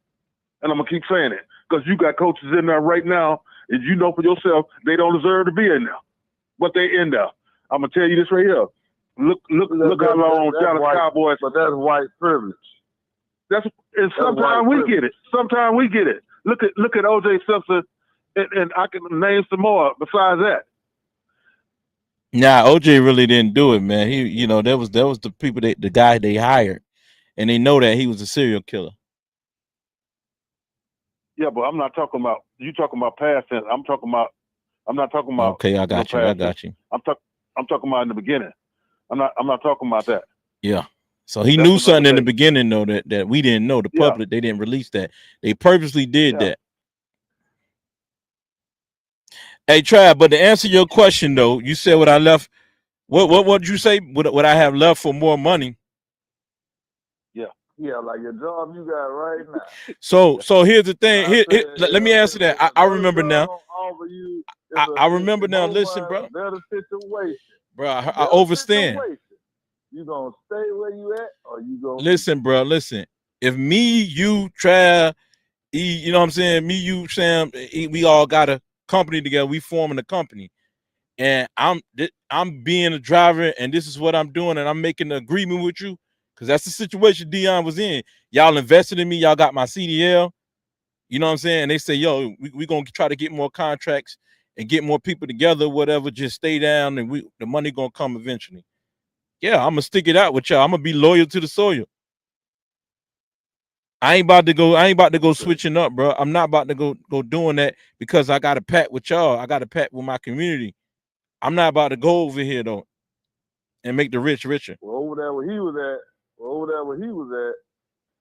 and I'm gonna keep saying it because you got coaches in there right now, and you know for yourself they don't deserve to be in there, but they in there. I'm gonna tell you this right here. Look how long Dallas Cowboys. But that's white privilege. And sometimes we get it. Sometimes we get it. Look at O.J. Simpson, and I can name some more besides that. Nah, OJ really didn't do it, man. He, that was the people the guy they hired, and they know that he was a serial killer. Yeah, but I'm not talking about you talking about past tense. I'm not talking about. Okay, I got you. I'm talking about in the beginning. I'm not talking about that. Yeah. So he knew something in the beginning, though, that we didn't know. The public, they didn't release that. They purposely did that. Hey, Trav, but to answer your question, though, you said what I left. What did you say? What I have left for more money? Yeah, like your job you got right now. So here's the thing. Let me answer that. I remember now. I remember now. Listen, bro. Better situation. Bro, I understand. You gonna stay where you at, or you gonna listen, bro? Listen. If me, you, Trav, you know what I'm saying? Me, you, Sam, we all got a company together. We forming a company, and I'm being a driver, and this is what I'm doing, and I'm making an agreement with you because that's the situation Deion was in. Y'all invested in me. Y'all got my CDL. You know what I'm saying? And they say, yo, we gonna try to get more contracts and get more people together, whatever. Just stay down, and the money gonna come eventually. Yeah, I'm gonna stick it out with y'all. I'm gonna be loyal to the soil. I ain't about to go switching up, bro. I'm not about to go doing that because I got a pact with y'all. I got a pact with my community. I'm not about to go over here though and make the rich richer. Well, over there where he was at,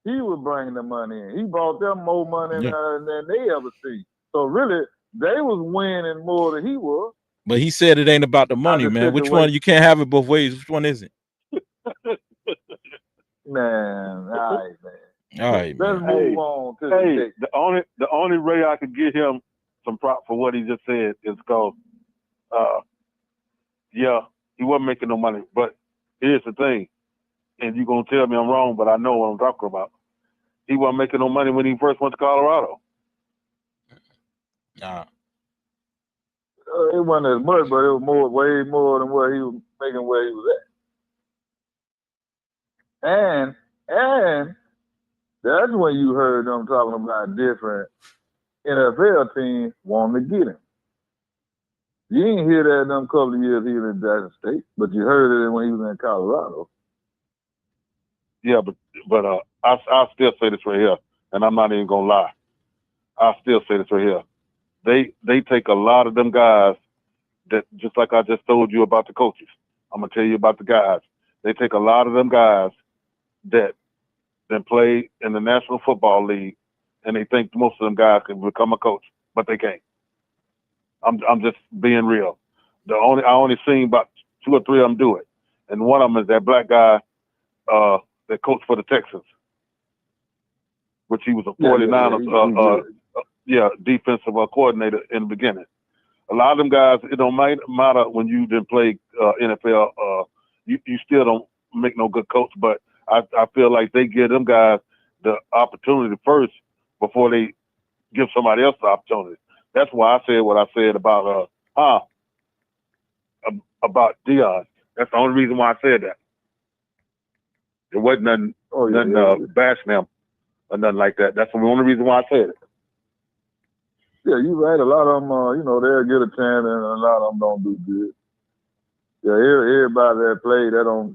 he was bringing the money in. He brought them more money than they ever see. So really, they was winning more than he was. But he said it ain't about the money, man. Which one? You can't have it both ways. Which one is it? Man, all right, man. All right, Let's move on to the only way I could give him some prop for what he just said is because, he wasn't making no money. But here's the thing, and you're gonna tell me I'm wrong, but I know what I'm talking about. He wasn't making no money when he first went to Colorado. Nah. It wasn't as much, but it was way more than what he was making where he was at. And that's when you heard them talking about different NFL teams wanting to get him. You didn't hear that in them couple of years here in Jackson State, but you heard it when he was in Colorado. Yeah, but I'll still say this right here, and I'm not even gonna lie. I'll still say this right here. they take a lot of them guys that, just like I just told you about the coaches. I'm gonna tell you about the guys. They take a lot of them guys that play in the National Football League, and they think most of them guys can become a coach, but they can't. I'm just being real. I only seen about 2 or 3 of them do it, and one of them is that black guy that coached for the Texans, which he was a 49ers defensive coordinator in the beginning. A lot of them guys, it don't matter when you didn't play NFL. You still don't make no good coach, but I feel like they give them guys the opportunity first before they give somebody else the opportunity. That's why I said what I said about Deion. That's the only reason why I said that. It wasn't nothing bashing him or nothing like that. That's the only reason why I said it. Yeah, you're right. A lot of them, they'll get a chance, and a lot of them don't do good. Yeah, everybody that play,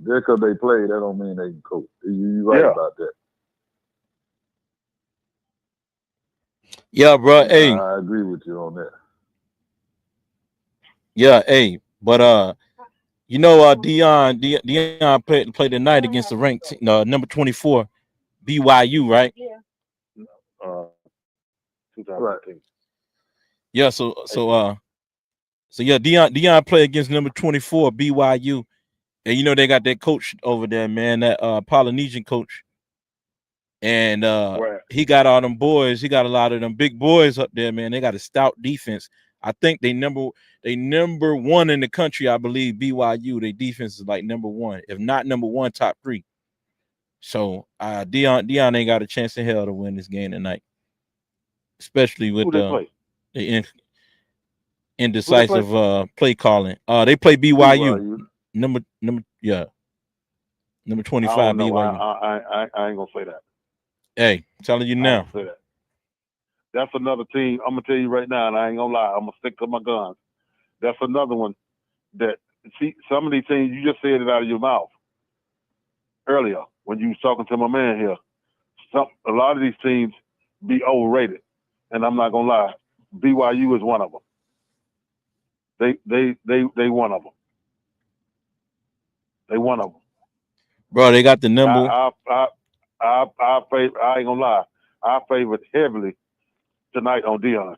just because they play, that don't mean they can coach. You're right about that. Yeah, bro. Hey, I agree with you on that. Yeah, hey, but Deion played tonight against the ranked number 24 BYU, right? Yeah. 2015. Right. Yeah, so yeah, Deion played against number 24 BYU, and they got that coach over there, man, that Polynesian coach, and he got all them boys. He got a lot of them big boys up there, man. They got a stout defense. I think they number 1 in the country, I believe. BYU, their defense is like number 1, if not number 1, top 3. So Deion ain't got a chance in hell to win this game tonight, especially with the indecisive play calling. They play BYU. Number 25 BYU. I ain't gonna say that. Hey, I'm telling you now. Say that. That's another team. I'm gonna tell you right now, and I ain't gonna lie. I'm gonna stick to my guns. That's another one that, see, some of these teams, you just said it out of your mouth earlier when you was talking to my man here. A lot of these teams be overrated, and I'm not gonna lie. BYU is one of them. They one of them. They one of them. Bro, they got the number. I ain't gonna lie. I favored heavily tonight on Deion.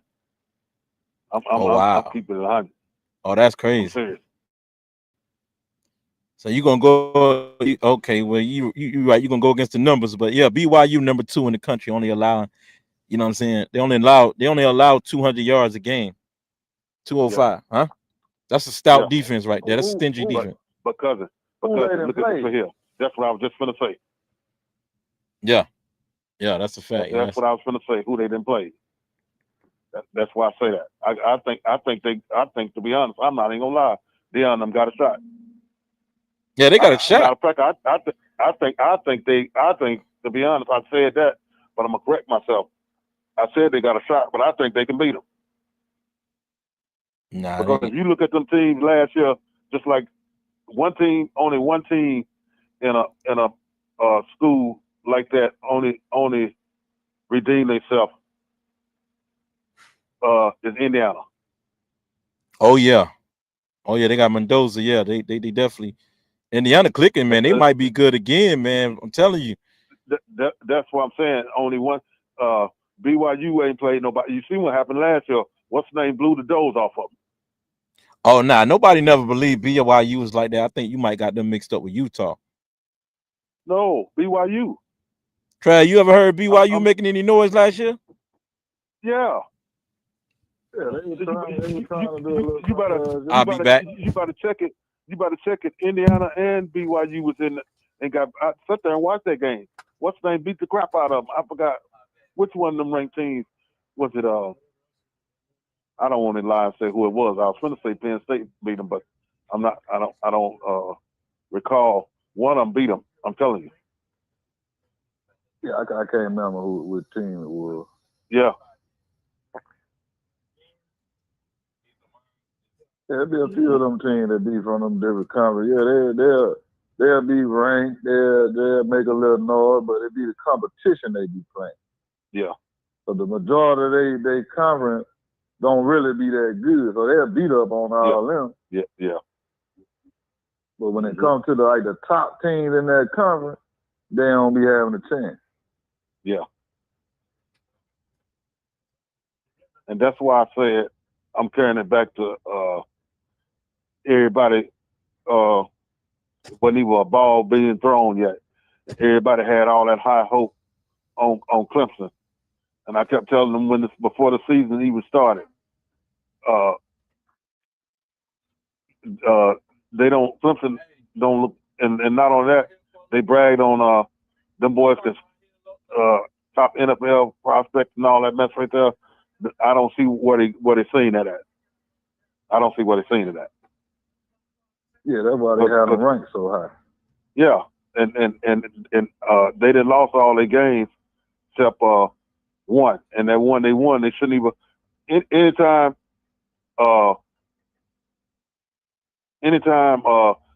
I'm keeping it 100. Oh, that's crazy. I'm serious. So you gonna go? Okay, well you right. You gonna go against the numbers, but yeah, BYU number 2 in the country, only allowing, you know what I'm saying? They only allow 200 yards a game, 205. Huh? That's a stout defense right there. That's a stingy defense. But cousin, look at this here. That's what I was just gonna say. Yeah, that's a fact. That's what I was gonna say. Who they didn't play. That's why I say that. I think to be honest, I'm not even gonna lie. Deion them got a shot. Yeah, they got a shot. Matter of fact, I think to be honest, I said that, but I'm gonna correct myself. I said they got a shot, but I think they can beat them. Nah, because if you look at them teams last year, just like only one team in a school like that only redeemed themselves is Indiana. Oh yeah, they got Mendoza. Yeah, they definitely. Indiana clicking, man. They might be good again, man. I'm telling you. That's what I'm saying. Only one. BYU ain't played nobody. You see what happened last year? What's the name? Blew the doors off of them. Oh nah, nobody never believed BYU was like that. I think you might got them mixed up with Utah. No, BYU. Trey, you ever heard BYU making any noise last year? Yeah. Yeah, they were trying to do a little. I'll be back. You better check it. You better check it. Indiana and BYU was in and got. I sat there and watched that game. What's the name? Beat the crap out of them. I forgot which one of them ranked teams was it. I don't want to lie and say who it was. I was going to say Penn State beat them, but I'm not. I don't recall. One of them beat them. I'm telling you. Yeah, I can't remember which team it was. Yeah. Yeah, there'll be a few of them teams that be from them different conferences. Yeah, they'll be ranked. They'll make a little noise, but it be the competition they be playing. Yeah. So the majority of they conference, don't really be that good, so they'll beat up on all them. Yeah. But when it comes to the top teams in that conference, they don't be having a chance. Yeah. And that's why I said I'm carrying it back to everybody wasn't even a ball being thrown yet. Everybody had all that high hope on Clemson. And I kept telling them before the season even started, Clemson don't look, and not on that, they bragged on them boys that's top NFL prospects and all that mess right there. I don't see where they're seeing that at. I don't see where they're seeing it at. Yeah, that's why they have them ranked so high. Yeah, and they done lost all their games except one, and that one they won. They shouldn't even. Anytime,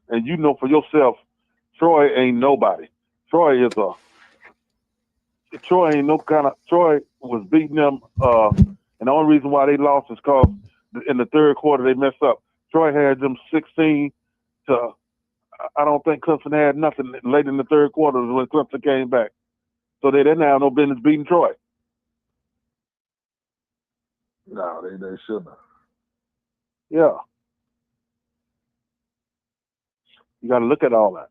and you know for yourself, Troy ain't nobody. Troy ain't no kind of. Troy was beating them, and the only reason why they lost is because in the third quarter they messed up. Troy had them 16 to. I don't think Clemson had nothing late in the third quarter when Clemson came back. So they didn't have no business beating Troy. No, they shouldn't have. Yeah. You got to look at all that.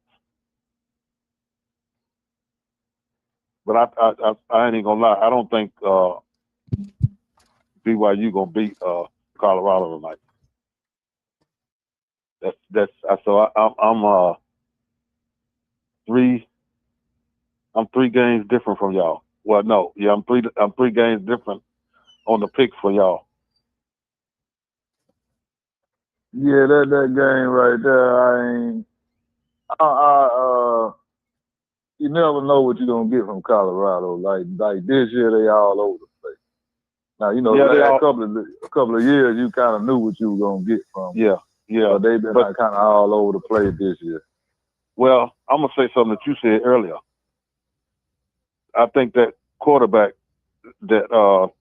But I ain't gonna lie. I don't think BYU gonna beat Colorado tonight. I'm 3 games different from y'all. Well, no, yeah, I'm three games different on the picks for y'all. Yeah, that game right there, you never know what you're gonna get from Colorado. Like this year, they all over the place. Now the last couple of years, you kind of knew what you were gonna get from them. Yeah. But they've been kind of all over the place this year. Well, I'm gonna say something that you said earlier. I think that quarterback that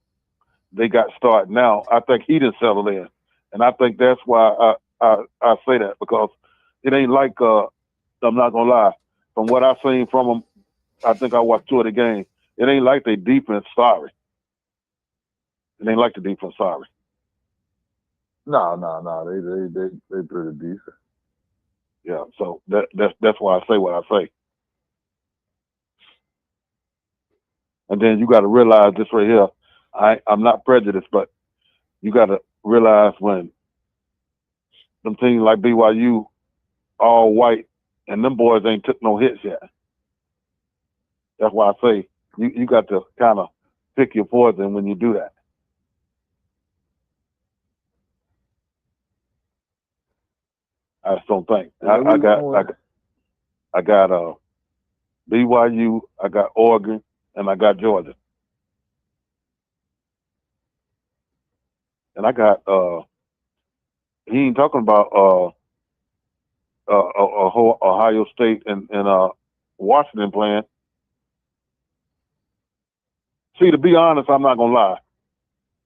they got started now, I think he didn't settle in, and I think that's why I say that, because it ain't like I'm not gonna lie. From what I've seen from them, I think I watched 2 of the games. It ain't like they defense sorry. It ain't like the defense sorry. No. They pretty decent. Yeah, so that's why I say what I say. And then you got to realize this right here. I'm not prejudiced, but you got to realize when them teams like BYU, all white, and them boys ain't took no hits yet. That's why I say you got to kind of pick your poison when you do that. I just don't think. I got BYU, I got Oregon, and I got Georgia. And I got he ain't talking about Ohio State and Washington playing. See, to be honest, I'm not gonna lie,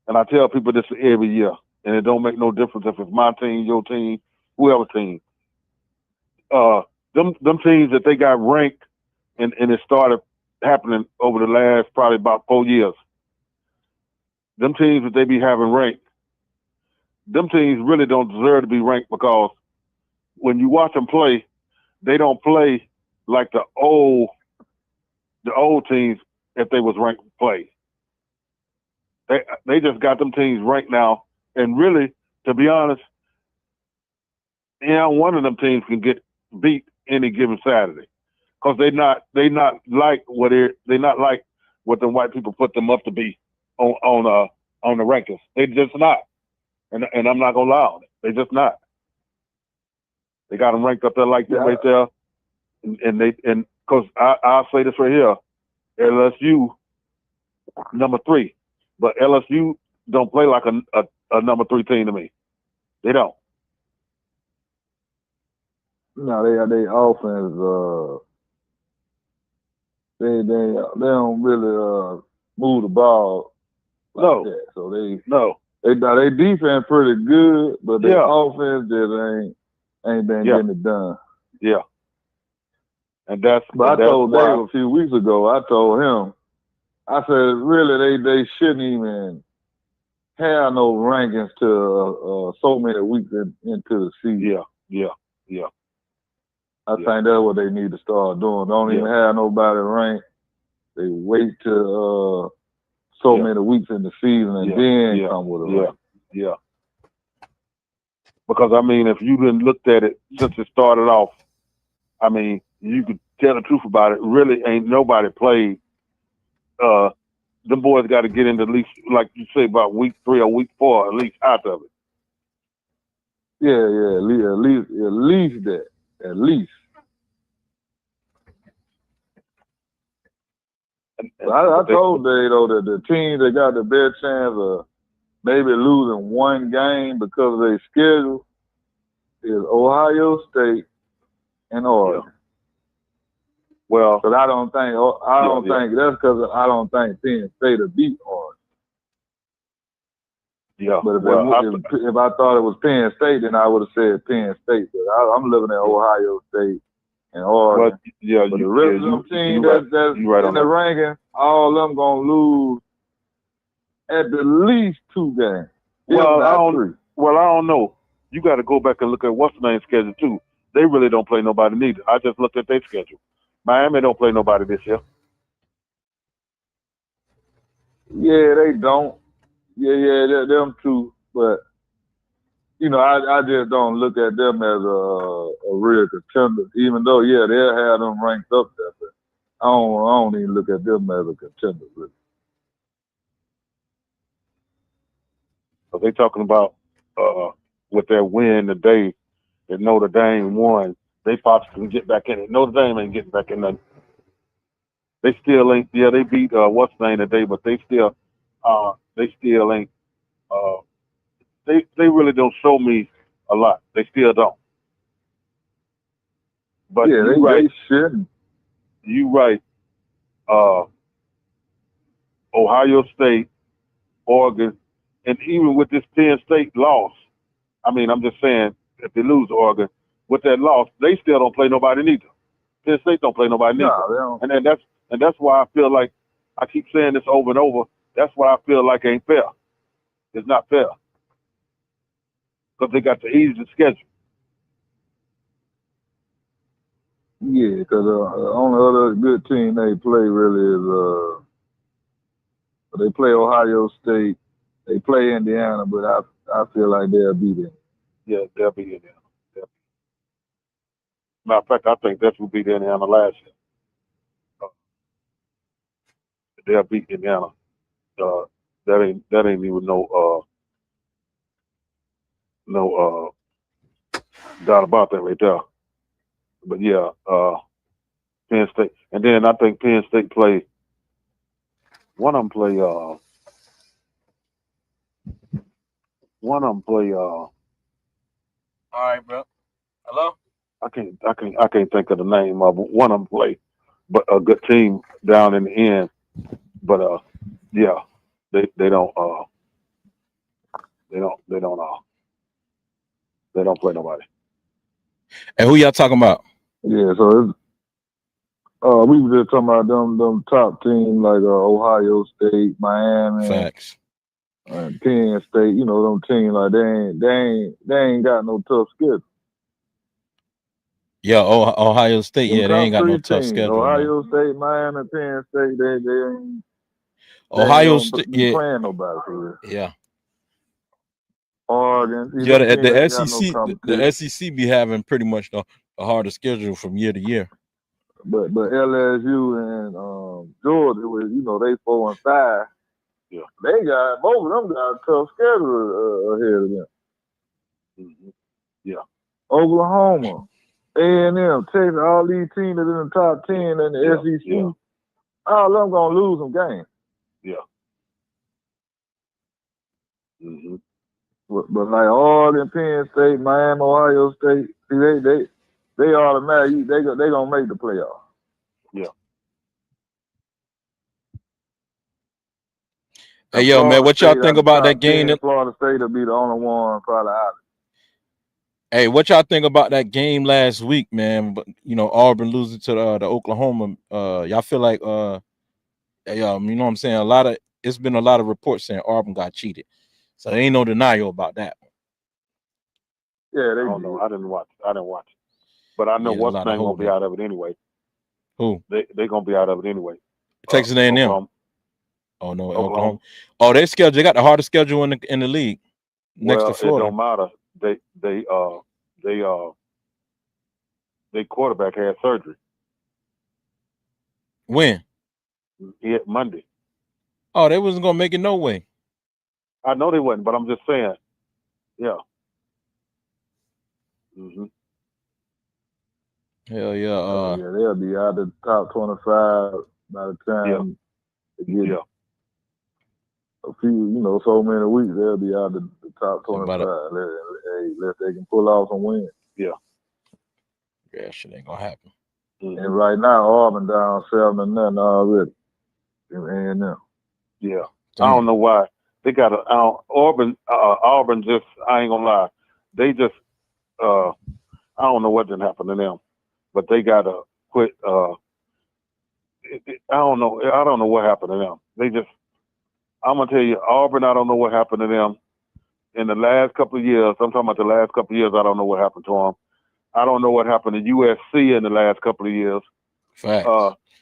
and I tell people this every year, and it don't make no difference if it's my team, your team, whoever team. Them teams that they got ranked, and it started happening over the last probably about 4 years. Them teams that they be having ranked, them teams really don't deserve to be ranked, because when you watch them play, they don't play like the old teams if they was ranked play. They just got them teams ranked now, and really, to be honest, one of them teams can get beat any given Saturday, because they not like what the white people put them up to be on the rankings. They just not, and I'm not gonna lie on it. They just not. They got them ranked up there like that right there, and because I'll say this right here, LSU number 3, but LSU don't play like a number 3 team to me. They don't. No, they offense. They don't really move the ball like that. So They defense pretty good, but their offense just ain't been getting it done. Yeah. And that's. But I told Dave a few weeks ago. I told him, I said, really, they shouldn't even have no rankings to so many weeks into the season. Yeah. I think that's what they need to start doing. Don't even have nobody ranked. They wait till so many weeks in the season and then come with a rank. Yeah. Because I mean, if you didn't looked at it since it started off, I mean, you could tell the truth about it. Really, ain't nobody played. Them boys got to get into at least, like you say, about week 3 or week 4, at least out of it. Yeah, at least that, at least. I told Dave though that the team that got the best chance of maybe losing one game because of their schedule is Ohio State and Oregon. Well, because I don't think that's because I don't think Penn State will beat Oregon. Yeah. But if I thought it was Penn State, then I would have said Penn State. But I'm looking at Ohio State and Oregon. But the rest of them teams that's in the ranking, all of them gonna lose at the least 2 games. Well, I don't know. You got to go back and look at what's the name schedule too. They really don't play nobody neither. I just looked at their schedule. Miami don't play nobody this year. Yeah, they don't. Yeah, them two. But I just don't look at them as a real contender. Even though, they'll have them ranked up there, but I don't even look at them as a contender. Really. So they talking about with their win today that Notre Dame won, they possibly can get back in it. Notre Dame ain't getting back in nothing. They still ain't. Yeah, they beat what's the name today, but they still ain't. They really don't show me a lot. They still don't. But they shouldn't. You right. Ohio State, Oregon, and even with this Penn State loss, I mean, I'm just saying, if they lose Oregon, with that loss, they still don't play nobody neither. Penn State don't play nobody neither. No, and that's why I feel like, I keep saying this over and over, that's why I feel like it ain't fair. It's not fair. Because they got the easiest schedule. Yeah, because the only other good team they play really is they play Ohio State, they play Indiana, but I feel like they'll beat them. Yeah, they'll beat Indiana. Matter of fact, I think that's who beat Indiana last year. They'll beat Indiana. That ain't even no doubt about that right there. But Penn State, and then I think Penn State play. One of them play. All right, bro. Hello. I can't think of the name of it. One of them play, but a good team down in the end. But they don't play nobody. And who y'all talking about? Yeah, so we were just talking about them top teams like Ohio State, Miami, facts, and Penn State. Them teams like they ain't got no tough schedule. Yeah, Ohio State. Them they ain't got no tough teams, schedule. Ohio State, Miami, Penn State. They ain't. Ohio State, playing nobody for real. Yeah. Oregon. The SEC, the SEC be having pretty much the harder schedule from year to year. But LSU and Georgia, they 4 and 5. Yeah, they got both of them got a tough schedule ahead of them. Mm-hmm. Yeah, Oklahoma, A&M, Texas, all these teams that in the top 10 in the SEC, all of them gonna lose some games. Yeah. Mm-hmm. But like Oregon, Penn State, Miami, Ohio State, see they automatically they gonna make the playoffs. Yeah. Hey, yo, man, what y'all think about that game? Florida State will be the only one probably out. Hey, what y'all think about that game last week, man? But you know, Auburn losing to the Oklahoma. Y'all feel like you know what I'm saying? It's been a lot of reports saying Auburn got cheated. So there ain't no denial about that. Yeah, I don't know. I didn't watch it. But I know what's name gonna be out of it anyway. Who? They gonna be out of it anyway. Texas A&M. Oh no, Oklahoma. Oh, they got the hardest schedule in the league. Next to Florida. It don't matter. They quarterback had surgery. When? Yeah, Monday. Oh, they wasn't gonna make it no way. I know they wasn't, but I'm just saying. Yeah. Mm-hmm. Hell yeah. Yeah, they'll be out the top 25 by the time they get a few, so many weeks. They'll be out the top 25 unless they can pull off some wins. Yeah. Yeah, shit ain't gonna happen. Mm-hmm. And right now, Auburn down 7-0 already. A&M. Yeah. Damn. I don't know why they got Auburn. Auburn just, I ain't gonna lie, they just I don't know what didn't happen to them, but they gotta quit. I don't know. I don't know what happened to them. I'm gonna tell you, Auburn. I don't know what happened to them in the last couple of years. I'm talking about the last couple of years. I don't know what happened to them. I don't know what happened to USC in the last couple of years. Facts.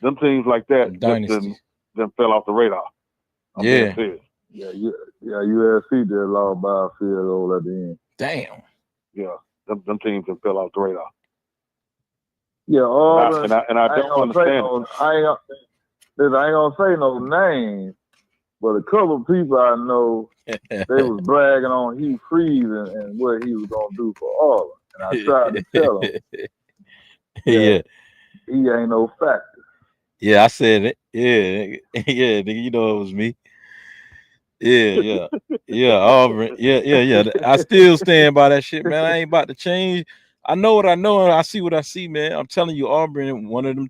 Them teams like that then fell off the radar. I'm being serious. Yeah, USC did lost by a field goal at the end. Damn. Yeah, them teams that fell off the radar. Yeah, Auburn. And I don't understand. I ain't gonna say no names, but a couple of people I know, they was bragging on Hugh Freeze and what he was gonna do for Auburn, and I tried to tell him, he ain't no factor. Yeah, I said it. Yeah, nigga, you know it was me. Yeah, Auburn. Yeah. I still stand by that shit, man. I ain't about to change. I know what I know, and I see what I see, man. I'm telling you, Auburn, one of them,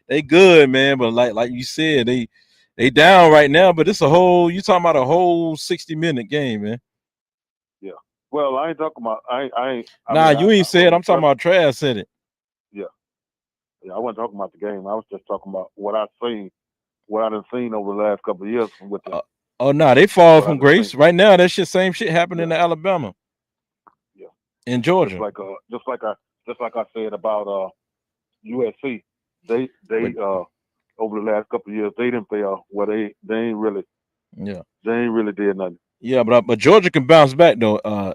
they good, man. But like you said, they down right now. But it's you talking about a whole 60-minute game, man. Yeah. Well, I ain't talking about. You ain't said. I'm talking about Trav said it. Yeah, I wasn't talking about the game. I was just talking about what I done seen over the last couple of years with them. Oh no, they fall from grace right now. That same shit happened in Alabama. Yeah, in Georgia. Just like I said about USC, they over the last couple of years they didn't fail. Well, they ain't really. Yeah, they ain't really did nothing. Yeah, but Georgia can bounce back though.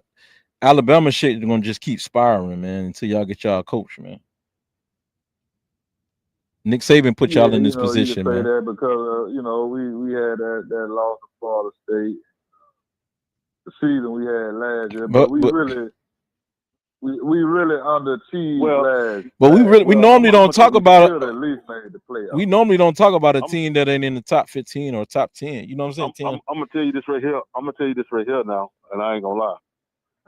Alabama shit is gonna just keep spiraling, man, until y'all get y'all coach, man. Nick Saban put y'all in this position, man. You can say that because we had that loss to Florida State, the season we had last year, but we really underachieved last. But we normally don't talk about it. At least made the playoffs. We normally don't talk about a team that ain't in the top 15 or top 10. You know what I'm saying? I'm gonna tell you this right here. Now, and I ain't gonna lie.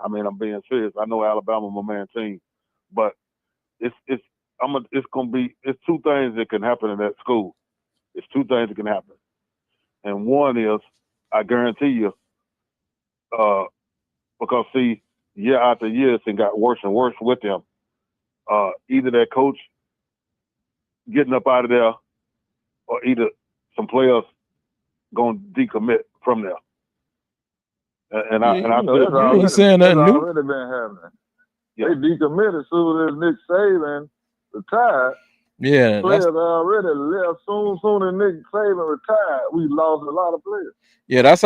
I mean, I'm being serious. I know Alabama, my man team, but it's two things that can happen in that school. It's two things that can happen. And one is, I guarantee you, because see, year after year, it got worse and worse with them. Either that coach getting up out of there, or either some players going to decommit from there. He's saying that new. Already been happening. Yeah. They decommitted as soon as Nick Saban retired. Yeah, players already left. Soon as Nick Saban retired, we lost a lot of players. Yeah, that's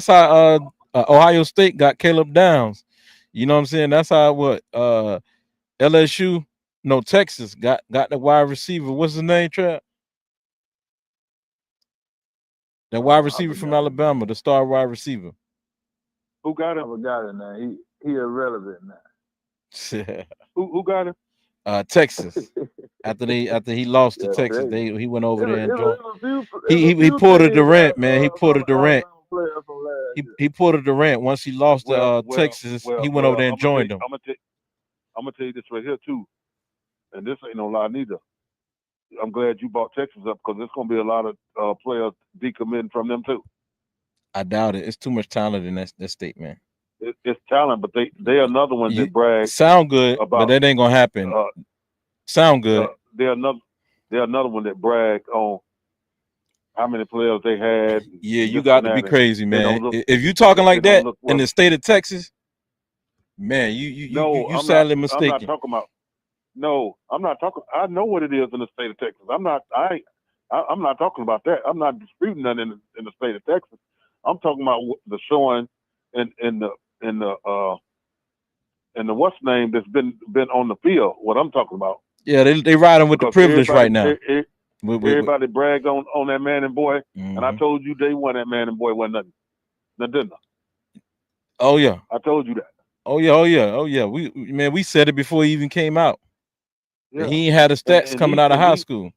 how Ohio State got Caleb Downs. You know what I'm saying? That's how LSU, Texas got the wide receiver. What's his name, Trap? The wide receiver from Alabama, the star wide receiver. Who got him? I forgot it now. He irrelevant now. Who got him? Texas. After he lost to Texas, he went over there and joined. He pulled a Durant, man. He pulled a Durant. He pulled a Durant once he lost to Texas. He went over there and joined them. I'm gonna tell you this right here too, and this ain't no lie neither. I'm glad you brought Texas up because there's gonna be a lot of players decommitting from them too. I doubt it. It's too much talent in that state, man. It's talent, but they're another one that brag. Sound good, but that ain't gonna happen. Sound good. They're another one that brag on how many players they had. Yeah, you got to be crazy, man. If you talking like that in the state of Texas, man, you sadly mistaken. I'm not talking about. No, I'm not talking. I know what it is in the state of Texas. I'm not talking about that. I'm not disputing that in the state of Texas. I'm talking about the showing in the what's name that's been on the field. What I'm talking about. Yeah, they riding with the privilege right now. Everybody bragged on that man and boy, and I told you day one that man and boy wasn't nothing. Now, didn't I? Oh yeah, I told you that. Oh yeah. We said it before he even came out. Yeah. He ain't had the stats and coming out of high school.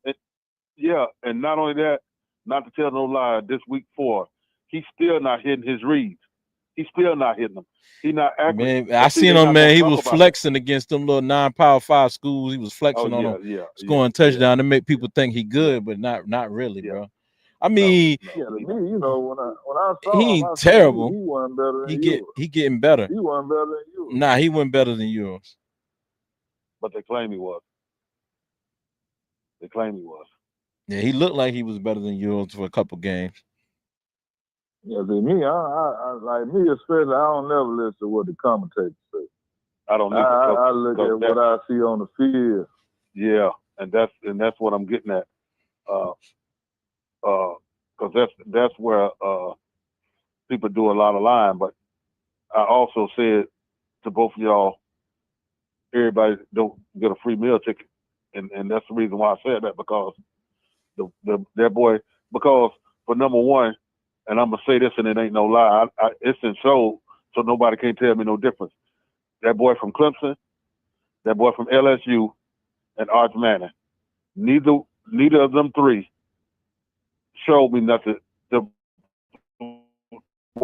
And not only that, not to tell no lie, this week 4, he's still not hitting his reads. He's still not hitting them. He's not accurate. Man, I seen him, man. He was flexing against them little non-power 5 schools. He was flexing on them, scoring touchdown to make people think he good, but not really, bro. I mean, you know, when I saw he ain't terrible. He wasn't better than yours. He getting better. He wasn't better than yours. Nah, he wasn't better than yours. But they claim he was. They claim he was. Yeah, he looked like he was better than yours for a couple games. Yeah, see, me, I like me especially. I don't never listen to what the commentators say. I don't. I look at what I see on the field. Yeah, and that's what I'm getting at. Because that's where people do a lot of lying. But I also said to both of y'all, everybody don't get a free meal ticket, and that's the reason why I said that, because that boy, because for number one, and I'm gonna say this and it ain't no lie, it's in show, so nobody can tell me no difference. That boy from Clemson, that boy from LSU, and Arch Manning, neither of them three showed me nothing. What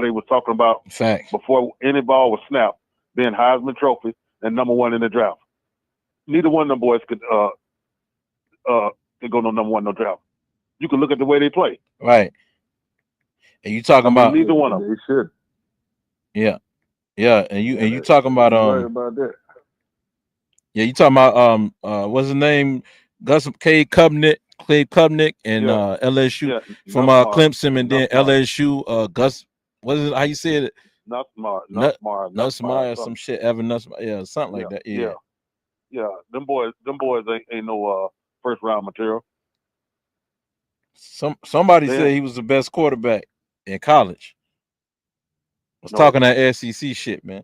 they was talking about before any ball was snapped, being Heisman Trophy and number 1 in the draft. Neither one of them boys could go no number 1 no draft. You can look at the way they play. Right. And you talking about neither one of them. They should. Yeah. And you talking about right about that. Yeah, you talking about what's his name? Cade Klubnik and LSU from Clemson, and then LSU Gus. What is it? How you say it? Nussmeyer, some shit. Evan Nussmeyer, yeah, something like that. Yeah. Them boys ain't no first round material. Somebody said he was the best quarterback in college. I was talking that SEC shit, man.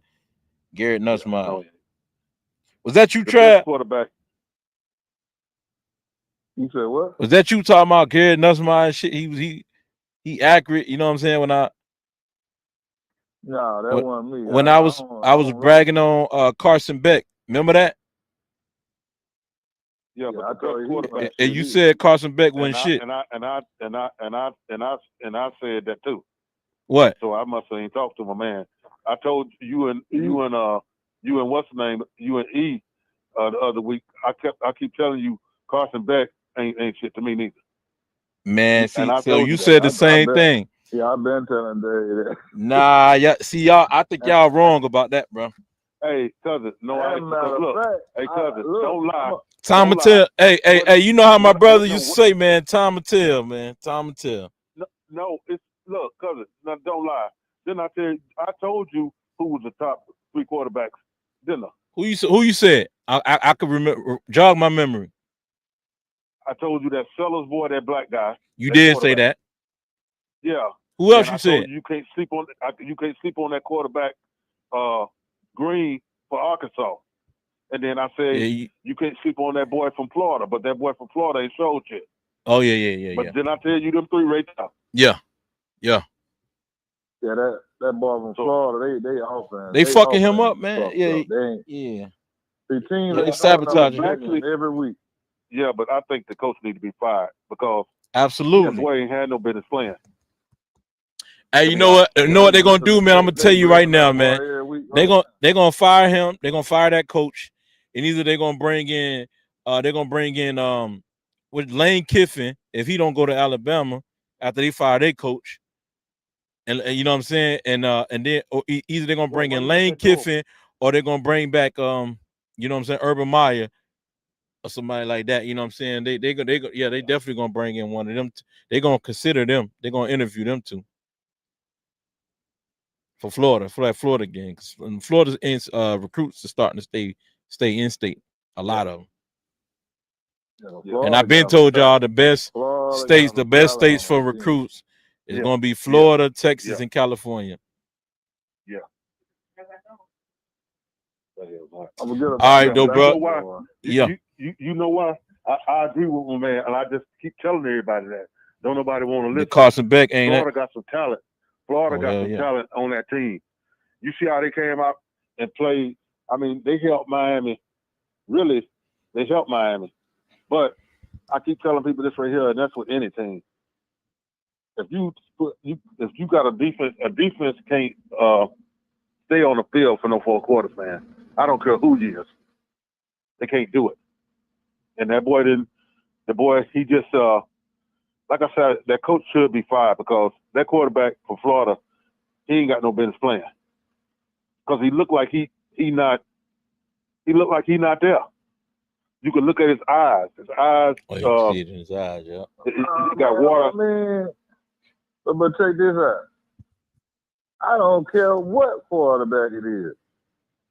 Garrett Nussmeyer. Was that you, Trav? Quarterback. You said what? Was that you talking about Garrett Nussmeyer and shit? He accurate, you know what I'm saying? No, that wasn't me. When I was bragging on Carson Beck. Remember that? Yeah, but I told you. And you said Carson Beck wasn't shit. And I said that too. What? So I must have ain't talked to my man. I told you and what's the name? You and E the other week. I keep telling you Carson Beck ain't shit to me neither. Man, see, so you said the same thing. Yeah, I've been telling Dave that. Nah, yeah. See, y'all, I think y'all wrong about that, bro. Hey, cousin, no, don't lie. Tom Mattel. Hey, you know how my brother used to say, man, Tom Mattel, man. Tom Mattel. No, it's look, cousin, now don't lie. Then I told you who was the top 3 quarterbacks, didn't I? Who you said? I could remember, jog my memory. I told you that Sellers boy, that black guy. You did say that. Yeah. Who else you said? You can't sleep on that quarterback, Green for Arkansas. And then I said you can't sleep on that boy from Florida, but that boy from Florida ain't showed yet. Oh yeah. But then I tell you them 3 right now. Yeah. Yeah, that boy from Florida, they offense. They fucking him up, man. Yeah. The team they sabotage every week. Yeah, but I think the coach need to be fired because absolutely that boy ain't had no business playing. Hey, you know what? You know what they're gonna do, man? I'm gonna tell you right now, man. They're gonna fire him. They're gonna fire that coach, and either they're gonna bring in with Lane Kiffin if he don't go to Alabama after they fire their coach, and you know what I'm saying, and then either they're gonna bring in Lane Kiffin or they're gonna bring back you know what I'm saying, Urban Meyer or somebody like that. You know what I'm saying? They definitely gonna bring in one of them. They're gonna consider them. They're gonna interview them too for that Florida game. Because Florida's recruits are starting to stay in state. A lot of them. And I've been told y'all the best states for recruits is going to be Florida, Texas, and California. Yeah. All right, though, bro. You know why? I agree with my man, and I just keep telling everybody that. Don't nobody want to listen. Carson Beck, ain't Florida it? got some talent. Florida got some talent on that team. You see how they came out and played. I mean, they helped Miami. Really, they helped Miami. But I keep telling people this right here, and that's with any team. If you got a defense can't stay on the field for no 4 quarters, man. I don't care who he is. They can't do it. And that boy didn't. The boy, he just like I said, that coach should be fired because that quarterback for Florida, he ain't got no business playing. Because he looked like he not there. You can look at his eyes. His eyes. Oh, you can see it in his eyes, yeah. He got water. Man, but check this out. I don't care what quarterback it is.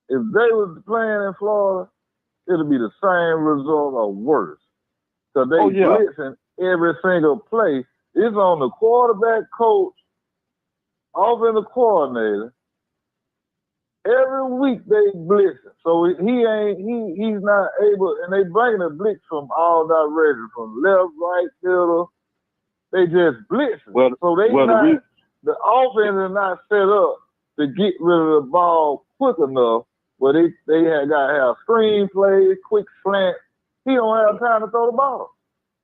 If they was playing in Florida, it'll be the same result or worse. So they blitzing every single play. It's on the quarterback coach, offensive coordinator. Every week they blitzing. So he's not able, and they bringing a blitz from all directions, from left, right, middle. They just blitzing. The offense is not set up to get rid of the ball quick enough where they got to have screen plays, quick slant. He don't have time to throw the ball.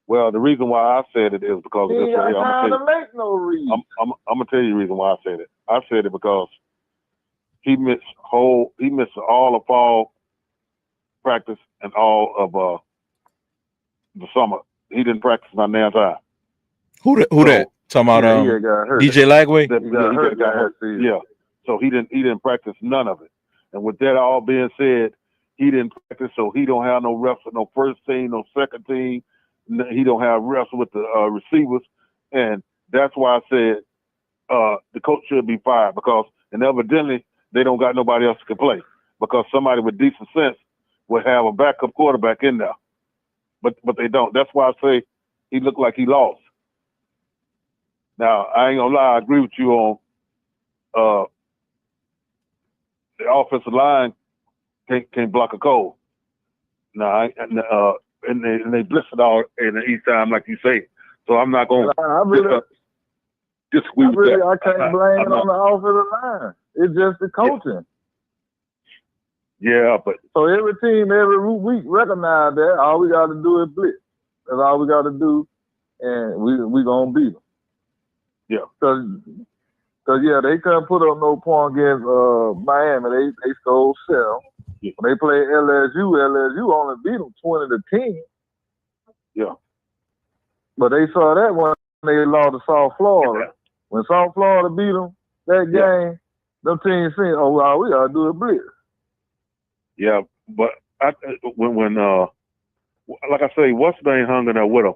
Well, the reason why I said it is because he of this right here. I'm gonna tell you the reason why I said it. I said it because he missed all of fall practice and all of the summer. He didn't practice my damn time. Who that? Talking about DJ Lagway? He got hurt. Yeah. So he didn't practice none of it. And with that all being said, he didn't practice, so he don't have no reps with no first team, no second team. He don't have reps with the receivers, and that's why I said the coach should be fired because, and evidently they don't got nobody else who can play because somebody with decent sense would have a backup quarterback in there, but they don't. That's why I say he looked like he lost. Now I ain't gonna lie, I agree with you on the offensive line can't block a cold. Now and they blitz it all in the each time, like you say. So I'm not going to disagree with that. I can't blame it on the offensive line. It's just the coaching. Yeah, but so every team, every week recognize that all we got to do is blitz. That's all we got to do, and we gonna beat them. Yeah. Cause they couldn't put up no point against Miami. They stole 7. Yeah. When they played LSU only beat them 20-10. Yeah. But they saw that when they lost to South Florida. Yeah. When South Florida beat them that game, them teams saying, "Oh, well, we gotta do a blitz." Yeah, but when like I say, what's the name hung in there with them?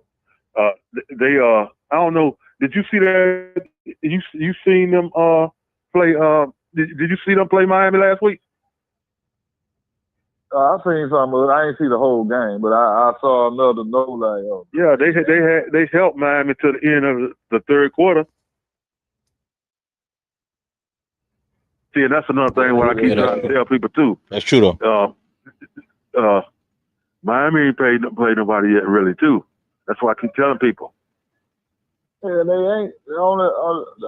They I don't know. Did you see that? You seen them play? Did you see them play Miami last week? I seen some of it. I ain't see the whole game, but I saw another note like, oh. Yeah, they helped Miami to the end of the third quarter. See, and that's another thing what I keep trying to tell people too. That's true though. Miami ain't played nobody yet, really, too. That's why I keep telling people. Yeah, they ain't the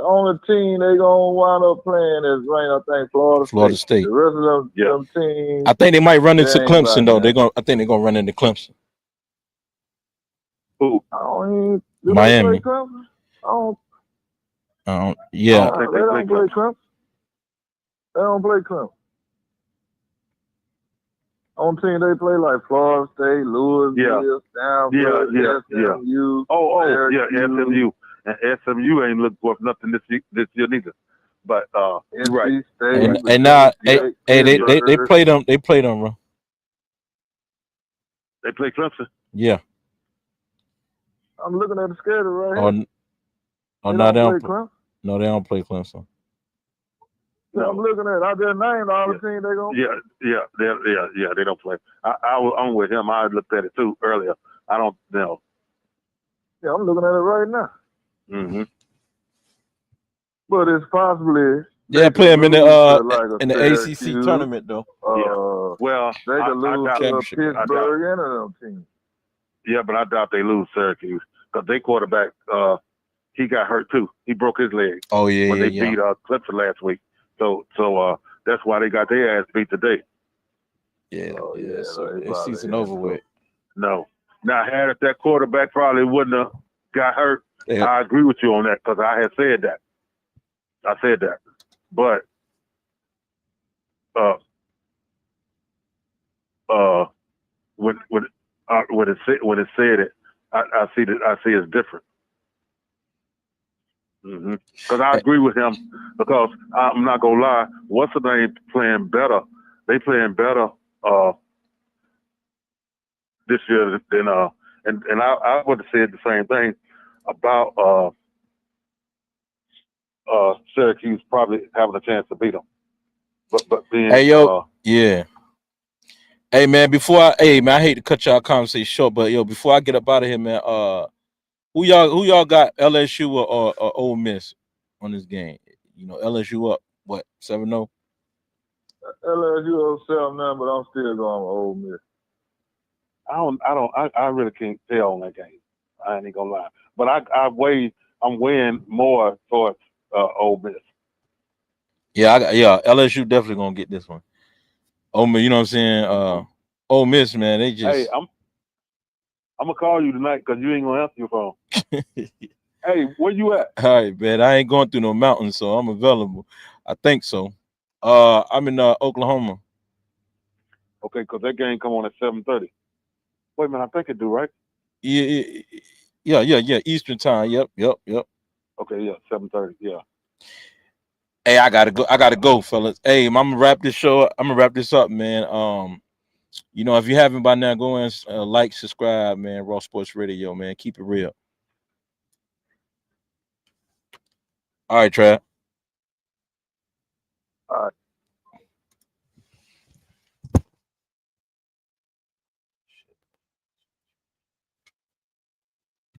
only team they gonna wind up playing is ranked, I think, Florida State. The rest of them teams. I think they might run into Clemson though. I think they're gonna run into Clemson. Who? Miami. They play Clemson? Yeah. They don't play Clemson. They don't play Clemson. On team they play like Florida State, Louisville, Stanford, SMU. SMU. and SMU ain't looked worth nothing this year neither. But you're right. And now, they played them. They played them, bro. They play Clemson. Yeah. I'm looking at the schedule right here. No, they don't play Clemson. No, they don't play Clemson. No. I'm looking at it. I just named all the teams they gonna play. They don't play. I'm with him. I looked at it too earlier. I don't know. Yeah, I'm looking at it right now. Mm-hmm. But it's possibly play them in the ACC tournament though. Well, they could lose to Pittsburgh and them teams. Yeah, but I doubt they lose Syracuse because their quarterback he got hurt too. He broke his leg. Oh yeah, when they beat Clemson last week. So that's why they got their ass beat today. Yeah, so this season over with. No. Now, had if that quarterback probably wouldn't have got hurt, I agree with you on that because I had said that. I said that. But when it said it, I see it's different. Because I agree with him because I'm not gonna lie, what's the name playing better? They playing better this year than and I would have said the same thing about Syracuse probably having a chance to beat them. But being yeah. Hey man, I hate to cut y'all conversation short, but before I get up out of here, man, who y'all got, LSU or Ole Miss on this game? You know, LSU up what 7-0? LSU up 7-0, but I'm still going with Ole Miss. I really can't tell on that game. I ain't gonna lie, but I'm weighing more towards Ole Miss. Yeah, LSU definitely gonna get this one. Ole Miss, you know what I'm saying? Ole Miss, man, they just. Hey, I'm gonna call you tonight because you ain't gonna answer your phone. Hey, where you at? All right, man. I ain't going through no mountains, so I'm available. I think so. I'm in Oklahoma. Okay, because that game come on at 7:30. Wait a minute, I think it do, right? Yeah. Eastern time. Yep. Okay, yeah, 7:30. Yeah. Hey, I gotta go, fellas. Hey, I'm gonna wrap this show. I'm gonna wrap this up, man. You know, if you haven't by now, go and like, subscribe, man. Raw Sports Radio, man. Keep it real. All right, Trav.